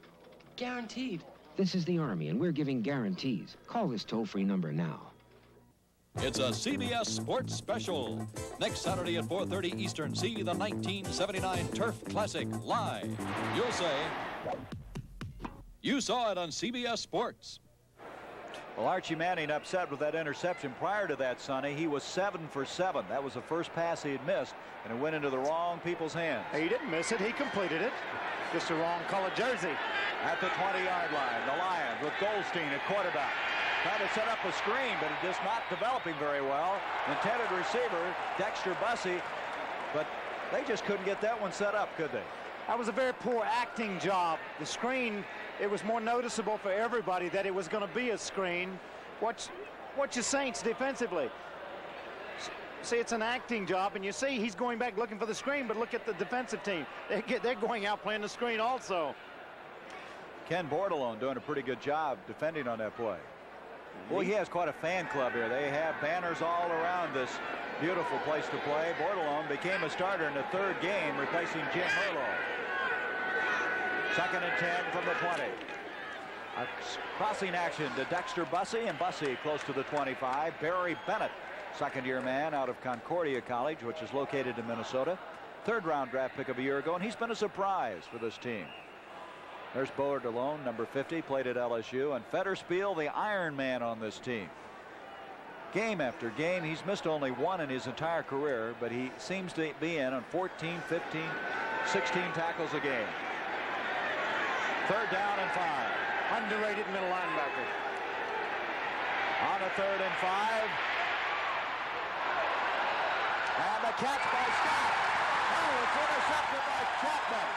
Guaranteed. This is the Army, and we're giving guarantees. Call this toll-free number now. It's a CBS Sports Special. Next Saturday at 4:30 Eastern, see the 1979 Turf Classic live. You'll say, you saw it on CBS Sports. Well, Archie Manning upset with that interception. Prior to that, Sonny, he was 7 for 7. That was the first pass he had missed, and it went into the wrong people's hands. He didn't miss it. He completed it. Just a wrong color jersey. At the 20-yard line, the Lions with Goldstein at quarterback. Trying to set up a screen, but it's just not developing very well. Intended receiver, Dexter Bussey, but They just couldn't get that one set up, could they? That was a very poor acting job. The screen, it was more noticeable for everybody that it was going to be a screen. Watch your Saints defensively. See, it's an acting job, and you see he's going back looking for the screen, but look at the defensive team. They're going out playing the screen also. Ken Bordelon doing a pretty good job defending on that play. Well, he has quite a fan club here. They have banners all around this beautiful place to play. Bordelon became a starter in the third game, replacing Jim Merlo. 2nd and 10 from the 20. A crossing action to Dexter Bussey, and Bussey close to the 25. Barry Bennett, second-year man out of Concordia College, which is located in Minnesota. 3rd-round draft pick of a year ago, and he's been a surprise for this team. There's Bordelon, number 50, played at LSU, and Federspiel, the Iron Man on this team. Game after game, he's missed only one in his entire career, but he seems to be in on 14, 15, 16 tackles a game. 3rd down and 5. Underrated middle linebacker. On a 3rd and 5. And the catch by Scott. Oh, it's intercepted by Chapman.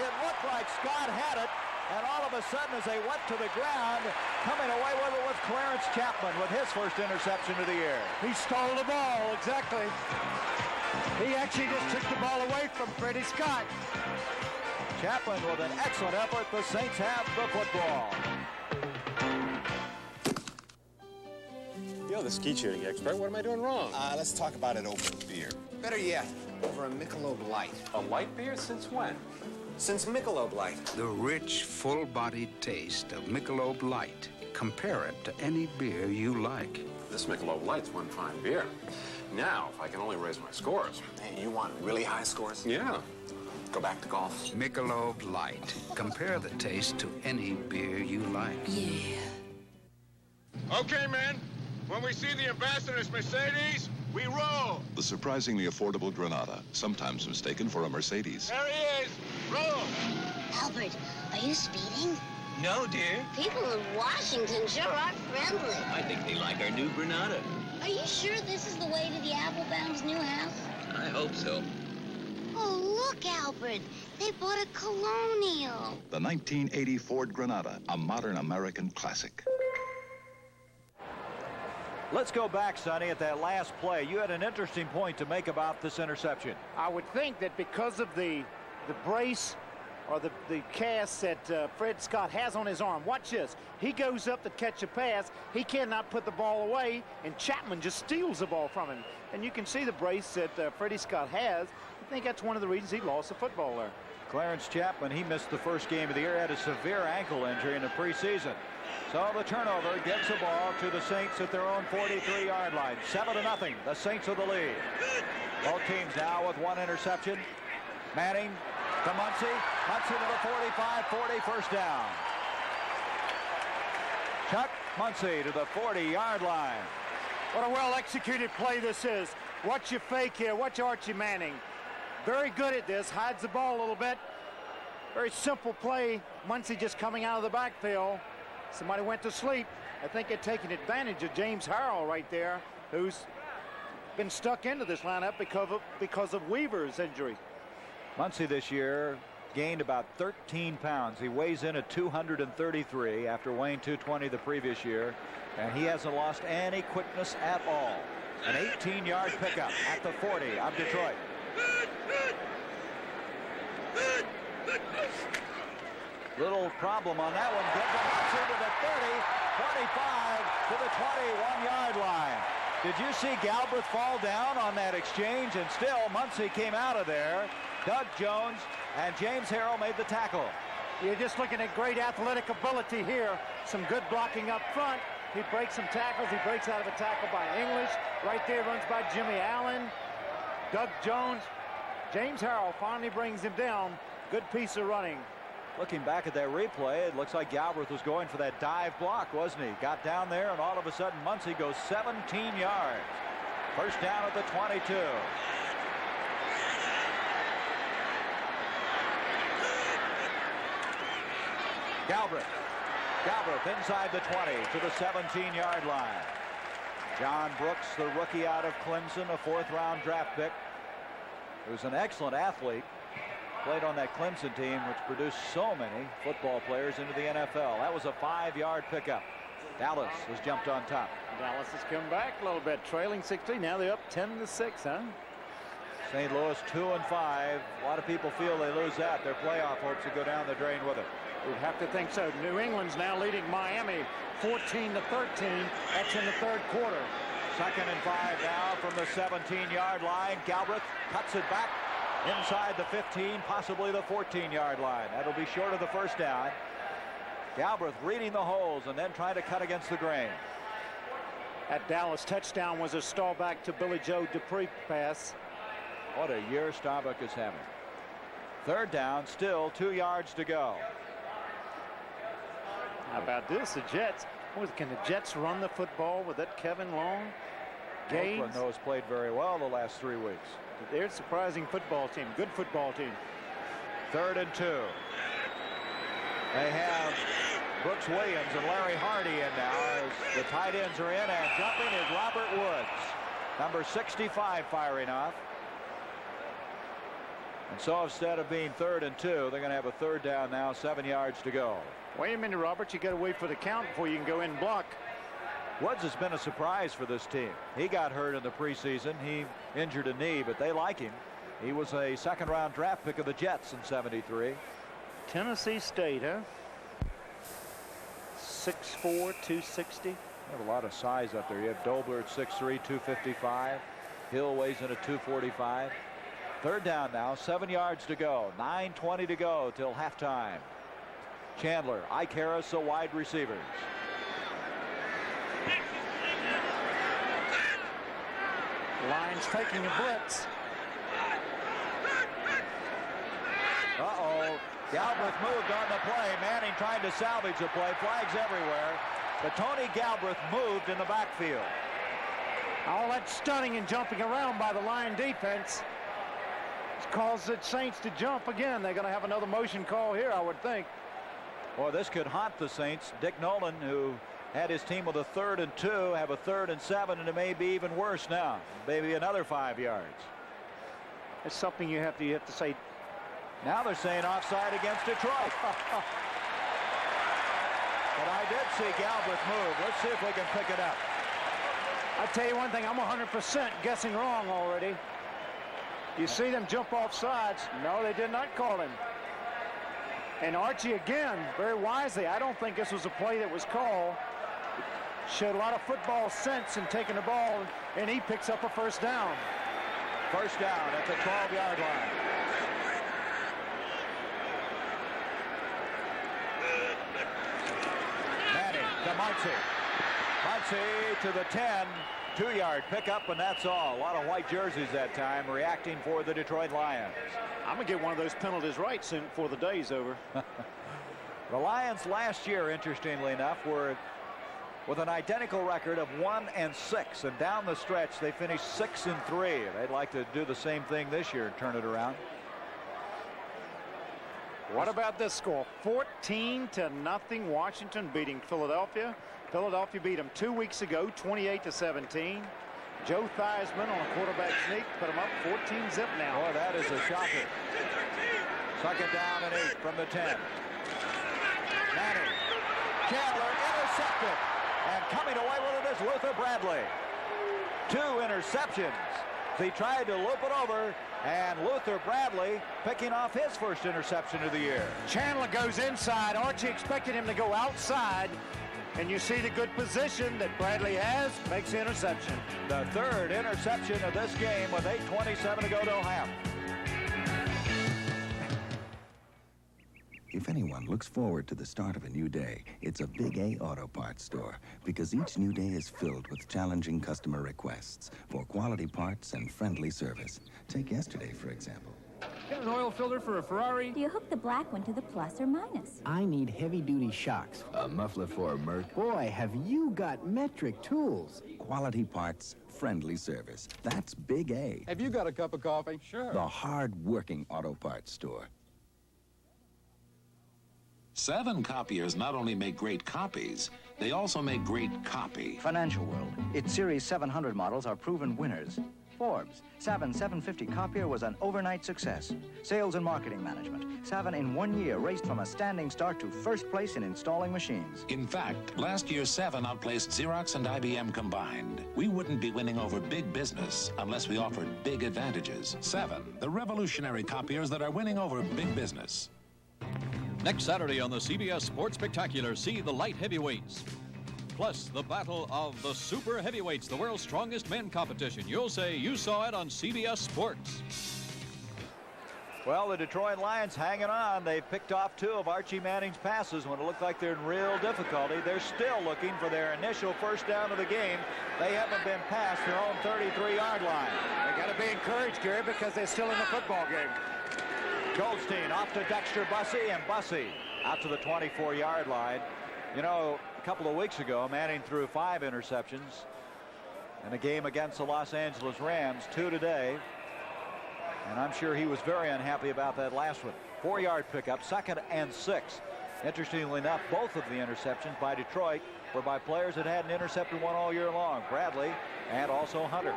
It looked like Scott had it, and all of a sudden as they went to the ground, coming away with it was Clarence Chapman with his first interception of the year. He stole the ball, exactly. He actually just took the ball away from Freddie Scott. Chapman with an excellent effort. The Saints have the football. You're the skeet shooting expert. What am I doing wrong? Let's talk about it over a beer. Better yet, over a Michelob Light. A light beer? Since when? Since Michelob Light. The rich, full-bodied taste of Michelob Light. Compare it to any beer you like. This Michelob Light's one fine beer. Now, if I can only raise my scores. Hey, you want really high scores? Yeah. Go back to golf. Michelob Light. Compare the taste to any beer you like. Yeah. Okay, men. When we see the ambassador's Mercedes, we roll. The surprisingly affordable Granada, sometimes mistaken for a Mercedes. There he is. Roll. Albert, are you speeding? No, dear. People in Washington sure are friendly. I think they like our new Granada. Are you sure this is the way to the Applebaum's new house? I hope so. Oh, look, Albert. They bought a Colonial. The 1980 Ford Granada, a modern American classic. Let's go back, Sonny, at that last play. You had an interesting point to make about this interception. I would think that because of the brace or the cast that Fred Scott has on his arm. Watch this. He goes up to catch a pass. He cannot put the ball away, and Chapman just steals the ball from him. And you can see the brace that Freddie Scott has. I think that's one of the reasons he lost the football there. Clarence Chapman, he missed the first game of the year, had a severe ankle injury in the preseason. So the turnover gets the ball to the Saints at their own 43-yard line. 7-0, the Saints of the lead. Both teams now with one interception. Manning to Muncie. Muncie to the 45, 40, first down. Chuck Muncie to the 40-yard line. What a well-executed play this is. Watch your fake here. Watch Archie Manning. Very good at this. Hides the ball a little bit. Very simple play. Muncie just coming out of the backfield. Somebody went to sleep. I think they're taking advantage of James Harrell right there, who's been stuck into this lineup because of Weaver's injury. Muncie this year gained about 13 pounds. He weighs in at 233 after weighing 220 the previous year, and he hasn't lost any quickness at all. An 18-yard pickup at the 40 of Detroit. Little problem on that one. Get the Muncie to the 30, 25 to the 21-yard line. Did you see Galbraith fall down on that exchange? And still, Muncie came out of there. Doug Jones and James Harrell made the tackle. You're just looking at great athletic ability here. Some good blocking up front. He breaks some tackles. He breaks out of a tackle by English. Right there runs by Jimmy Allen. Doug Jones. James Harrell finally brings him down. Good piece of running. Looking back at that replay, it looks like Galbraith was going for that dive block, wasn't he? Got down there, and all of a sudden, Muncie goes 17 yards. First down at the 22. Galbraith inside the 20 to the 17-yard line. John Brooks, the rookie out of Clemson, a 4th-round draft pick. who's an excellent athlete, played on that Clemson team, which produced so many football players into the NFL. That was a 5-yard pickup. Dallas has jumped on top. Dallas has come back a little bit, trailing 16. Now they're up 10-6, huh? St. Louis 2-5. A lot of people feel they lose that. Their playoff hopes will go down the drain with it. You'd have to think so. New England's now leading Miami 14-13. That's in the third quarter. 2nd and 5 now from the 17-yard line. Galbraith cuts it back inside the 15, possibly the 14-yard line. That'll be short of the first down. Galbraith reading the holes and then trying to cut against the grain. That Dallas touchdown was a stall back to Billy Joe Dupree pass. What a year Starbuck is having. 3rd down, still 2 yards to go. How about this? The Jets. Can the Jets run the football with that Kevin Long? Gaines? Oakland, though, has played very well the last 3 weeks. They're a surprising football team. Good football team. 3rd and 2. They have Brooks Williams and Larry Hardy in now as the tight ends are in, and jumping is Robert Woods. Number 65 firing off. And so instead of being 3rd and 2, they're going to have a 3rd down now, 7 yards to go. Wait a minute, Robert. You got to wait for the count before you can go in and block. Woods has been a surprise for this team. He got hurt in the preseason. He injured a knee, but they like him. He was a 2nd-round draft pick of the Jets in '73. Tennessee State, huh? 6'4", 260. You have a lot of size up there. You have Dobler at 6'3", 255. Hill weighs in at 245. 3rd down now, 7 yards to go. 9:20 to go till halftime. Chandler, Ike Harris, the wide receivers. Lions taking a blitz. Uh-oh. Galbraith moved on the play. Manning trying to salvage the play. Flags everywhere. But Tony Galbraith moved in the backfield. All that stunning and jumping around by the Lion defense caused the Saints to jump again. They're going to have another motion call here, I would think. Boy, this could haunt the Saints. Dick Nolan, who had his team with a 3rd and 2, have a 3rd and 7, and it may be even worse now. Maybe another 5 yards. It's something you have to say. Now they're saying offside against Detroit. But I did see Galbraith move. Let's see if we can pick it up. I tell you one thing, I'm 100% guessing wrong already. You see them jump off sides. No, they did not call him. And Archie again, very wisely, I don't think this was a play that was called. Showed a lot of football sense in taking the ball, and he picks up a 1st down. 1st down at the 12-yard line. Manning to Muncie. Muncie to the 10. 2-yard pickup, and that's all. A lot of white jerseys that time reacting for the Detroit Lions. I'm going to get one of those penalties right soon before the day's over. The Lions last year, interestingly enough, were with an identical record of 1-6, and down the stretch they finished 6-3. They'd like to do the same thing this year and turn it around. What about this score? 14-0 Washington beating Philadelphia. Philadelphia beat them 2 weeks ago, 28-17. Joe Theismann on a quarterback sneak put them up 14-zip now. Boy, that is a shocker. 2nd down and 8 from the 10. Manning. Chandler intercepted. And coming away with it is Luther Bradley. 2 interceptions. He tried to loop it over, and Luther Bradley picking off his 1st interception of the year. Chandler goes inside. Archie expected him to go outside. And you see the good position that Bradley has, makes the interception. The 3rd interception of this game with 8:27 to go till half. If anyone looks forward to the start of a new day, it's a Big A Auto Parts store, because each new day is filled with challenging customer requests for quality parts and friendly service. Take yesterday, for example. Got an oil filter for a Ferrari? Do you hook the black one to the plus or minus? I need heavy-duty shocks. A muffler for a Merc. Boy, have you got metric tools. Quality parts, friendly service. That's Big A. Have you got a cup of coffee? Sure. The hard-working auto parts store. 7 copiers not only make great copies, they also make great copy. Financial World. Its Series 700 models are proven winners. Forbes. Savin 750 copier was an overnight success. Sales and marketing management. Savin in 1 year raced from a standing start to first place in installing machines. In fact, last year Savin outplaced Xerox and IBM combined. We wouldn't be winning over big business unless we offered big advantages. Savin, the revolutionary copiers that are winning over big business. Next Saturday on the CBS Sports Spectacular, see the light heavyweights. Plus, the battle of the super heavyweights, the world's strongest men competition. You'll say you saw it on CBS Sports. Well, the Detroit Lions hanging on. They've picked off 2 of Archie Manning's passes when it looked like they're in real difficulty. They're still looking for their initial first down of the game. They haven't been past their own 33-yard line. They got to be encouraged, Gary, because they're still in the football game. Goldstein off to Dexter Bussey, and Bussey out to the 24-yard line. You know, a couple of weeks ago, Manning threw 5 interceptions in a game against the Los Angeles Rams, 2 today. And I'm sure he was very unhappy about that last one. 4-yard pickup, 2nd and 6. Interestingly enough, both of the interceptions by Detroit were by players that hadn't intercepted one all year long. Bradley and also Hunter.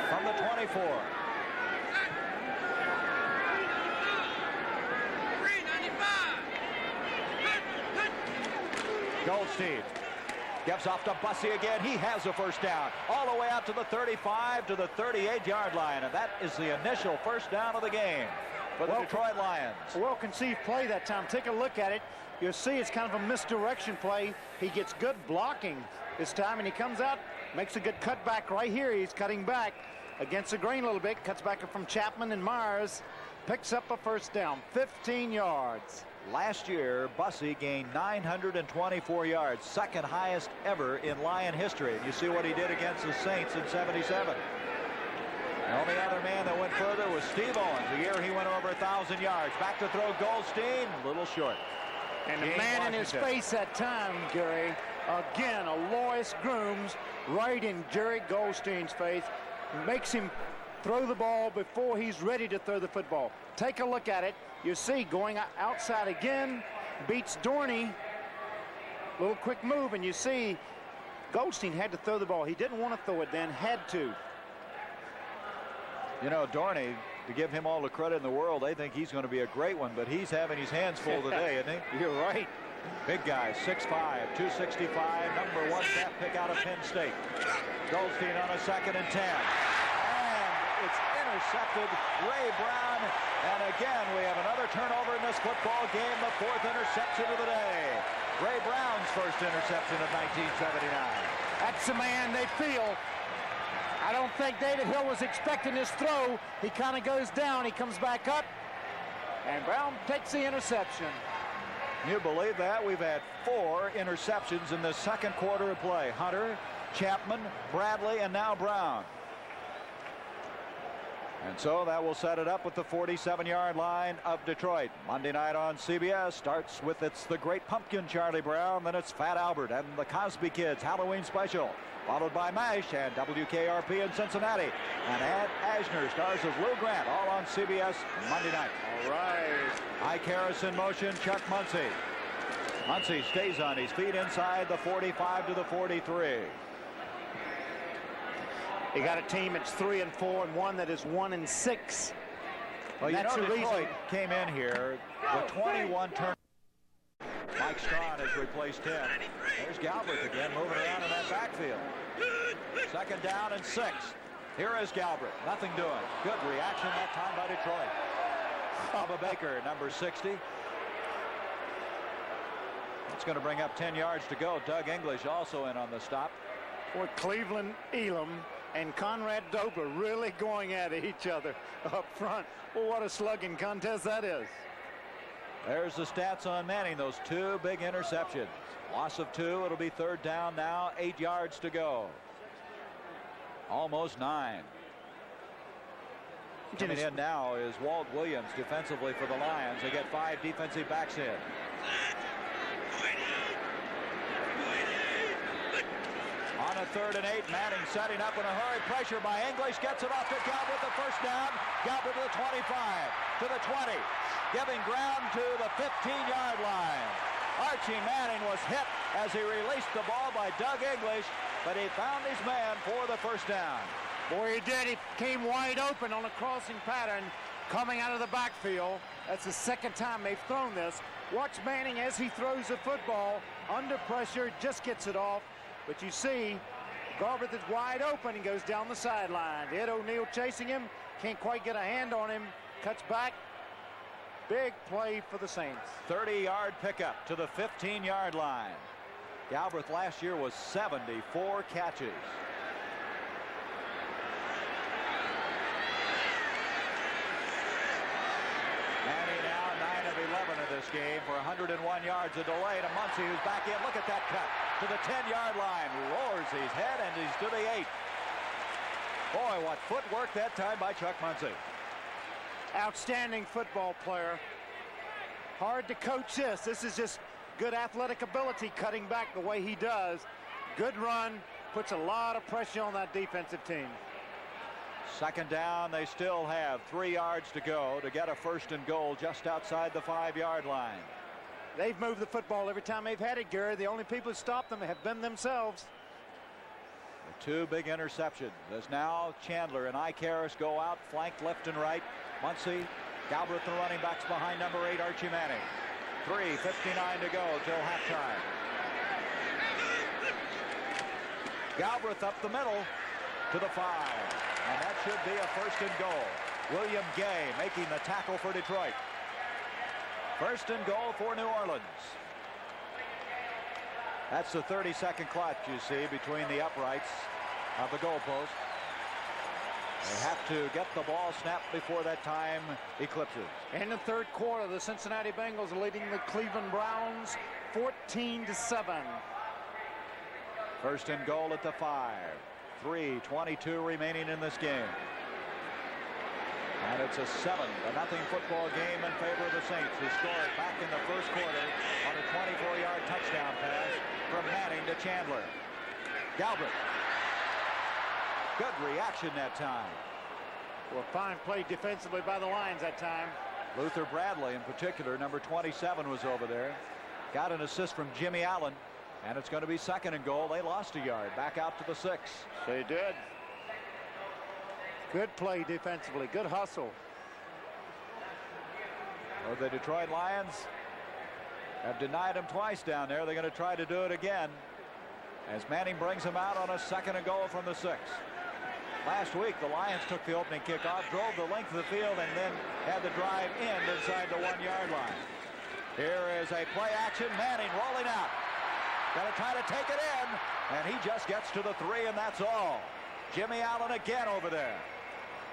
From the 24. Goldstein gives off to Bussey again. He has a first down all the way out to the 35 to the 38-yard line, and that is the initial first down of the game for the Detroit Lions. Well-conceived play that time. Take a look at it. You'll see it's kind of a misdirection play. He gets good blocking this time, and he comes out, makes a good cutback right here. He's cutting back against the grain a little bit, cuts back from Chapman and Myers, picks up a first down, 15 yards. Last year, Bussey gained 924 yards, 2nd highest ever in Lion history. And you see what he did against the Saints in '77. The only other man that went further was Steve Owens. The year he went over 1,000 yards. Back to throw Goldstein, a little short. And the man in his face that time, Gary, again, Alois Grooms right in Jerry Goldstein's face, makes him throw the ball before he's ready to throw the football. Take a look at it. You see going outside again, beats Dorney. Little quick move, and you see Goldstein had to throw the ball. He didn't want to throw it then, had to. You know, Dorney, to give him all the credit in the world, they think he's going to be a great one, but he's having his hands full today, isn't he? You're right. Big guy, 6'5", 265, number 1 draft pick out of Penn State. Goldstein on a 2nd and 10. It's intercepted. Ray Brown, and again we have another turnover in this football game, the 4th interception of the day. Ray Brown's first interception of 1979. That's the man they feel. I don't think David Hill was expecting this throw. He kind of goes down, he comes back up, and Brown takes the interception. You believe that? We've had 4 interceptions in the 2nd quarter of play. Hunter, Chapman, Bradley, and now Brown. And so that will set it up with the 47-yard line of Detroit. Monday night on CBS starts with It's the Great Pumpkin, Charlie Brown. Then it's Fat Albert and the Cosby Kids Halloween special, followed by MASH and WKRP in Cincinnati. And Ed Asner stars as Lou Grant, all on CBS Monday night. All right. Ike Harris in motion, Chuck Muncie. Muncie stays on his feet inside the 45 to the 43. You got a team that's 3-4 and one that is 1-6. Well, you know, Detroit came in here with 21 turnovers. Mike Strawn has replaced him. There's Galbraith again moving around in that backfield. 2nd down and 6. Here is Galbraith. Nothing doing. Good reaction that time by Detroit. Bubba Baker, number 60. It's going to bring up 10 yards to go. Doug English also in on the stop. For Cleveland Elam and Conrad Dober really going at each other up front. Well, what a slugging contest that is. There's the stats on Manning, those 2 big interceptions. Loss of 2, it'll be 3rd down now, 8 yards to go. Almost 9. Coming in now is Walt Williams defensively for the Lions. They get 5 defensive backs in. On a 3rd and 8, Manning setting up in a hurry. Pressure by English. Gets it off to Galbraith, the first down. Galbraith to the 25, to the 20. Giving ground to the 15-yard line. Archie Manning was hit as he released the ball by Doug English, but he found his man for the first down. Boy, he did. He came wide open on a crossing pattern coming out of the backfield. That's the second time they've thrown this. Watch Manning as he throws the football under pressure, just gets it off. But you see, Galbraith is wide open and goes down the sideline. Ed O'Neill chasing him, can't quite get a hand on him, cuts back. Big play for the Saints. 30-yard pickup to the 15-yard line. Galbraith last year was 74 catches. Manning now 9 of 11 in this game for 101 yards. A delay to Muncy, who's back in. Look at that cut to the 10-yard line. Lowers his head and he's to the 8. Boy, what footwork that time by Chuck Muncy. Outstanding football player. Hard to coach this. This is just good athletic ability, cutting back the way he does. Good run, puts a lot of pressure on that defensive team. Second down, they still have 3 yards to go to get a 1st and goal just outside the 5-yard line. They've moved the football every time they've had it, Gary. The only people who stopped them have been themselves. The 2 big interceptions as now Chandler and Icaris go out, flanked left and right. Muncy, Galbraith, the running backs behind number 8, Archie Manning. 3:59 to go till halftime. Galbraith up the middle to the 5. And that should be a 1st and goal. William Gay making the tackle for Detroit. 1st and goal for New Orleans. That's the 30-second clutch, you see, between the uprights of the goalpost. They have to get the ball snapped before that time eclipses. In the third quarter, the Cincinnati Bengals are leading the Cleveland Browns 14-7. 1st and goal at the 5. 3:22 remaining in this game. And it's a 7-0 football game in favor of the Saints, who scored back in the first quarter on a 24-yard touchdown pass from Manning to Chandler. Galbraith. Good reaction that time. Well, fine play defensively by the Lions that time. Luther Bradley in particular, number 27, was over there. Got an assist from Jimmy Allen. And it's going to be 2nd and goal. They lost a yard. Back out to the 6. They did. Good play defensively. Good hustle. Well, the Detroit Lions have denied him twice down there. They're going to try to do it again as Manning brings him out on a 2nd and goal from the 6. Last week, the Lions took the opening kickoff, drove the length of the field, and then had the drive end inside the 1-yard line. Here is a play action. Manning rolling out. Going to try to take it in, and he just gets to the 3, and that's all. Jimmy Allen again over there.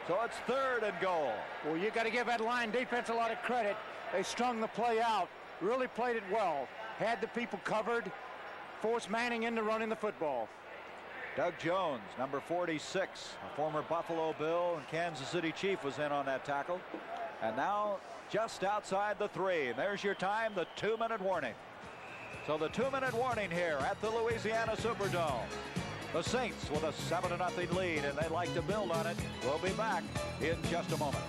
So it's 3rd and goal. Well, you got to give that line defense a lot of credit. They strung the play out, really played it well, had the people covered, forced Manning into running the football. Doug Jones, number 46, a former Buffalo Bill and Kansas City Chief, was in on that tackle. And now just outside the 3. There's your time, the 2-minute warning. So the 2-minute warning here at the Louisiana Superdome. The Saints with a 7-0 lead, and they'd like to build on it. We'll be back in just a moment.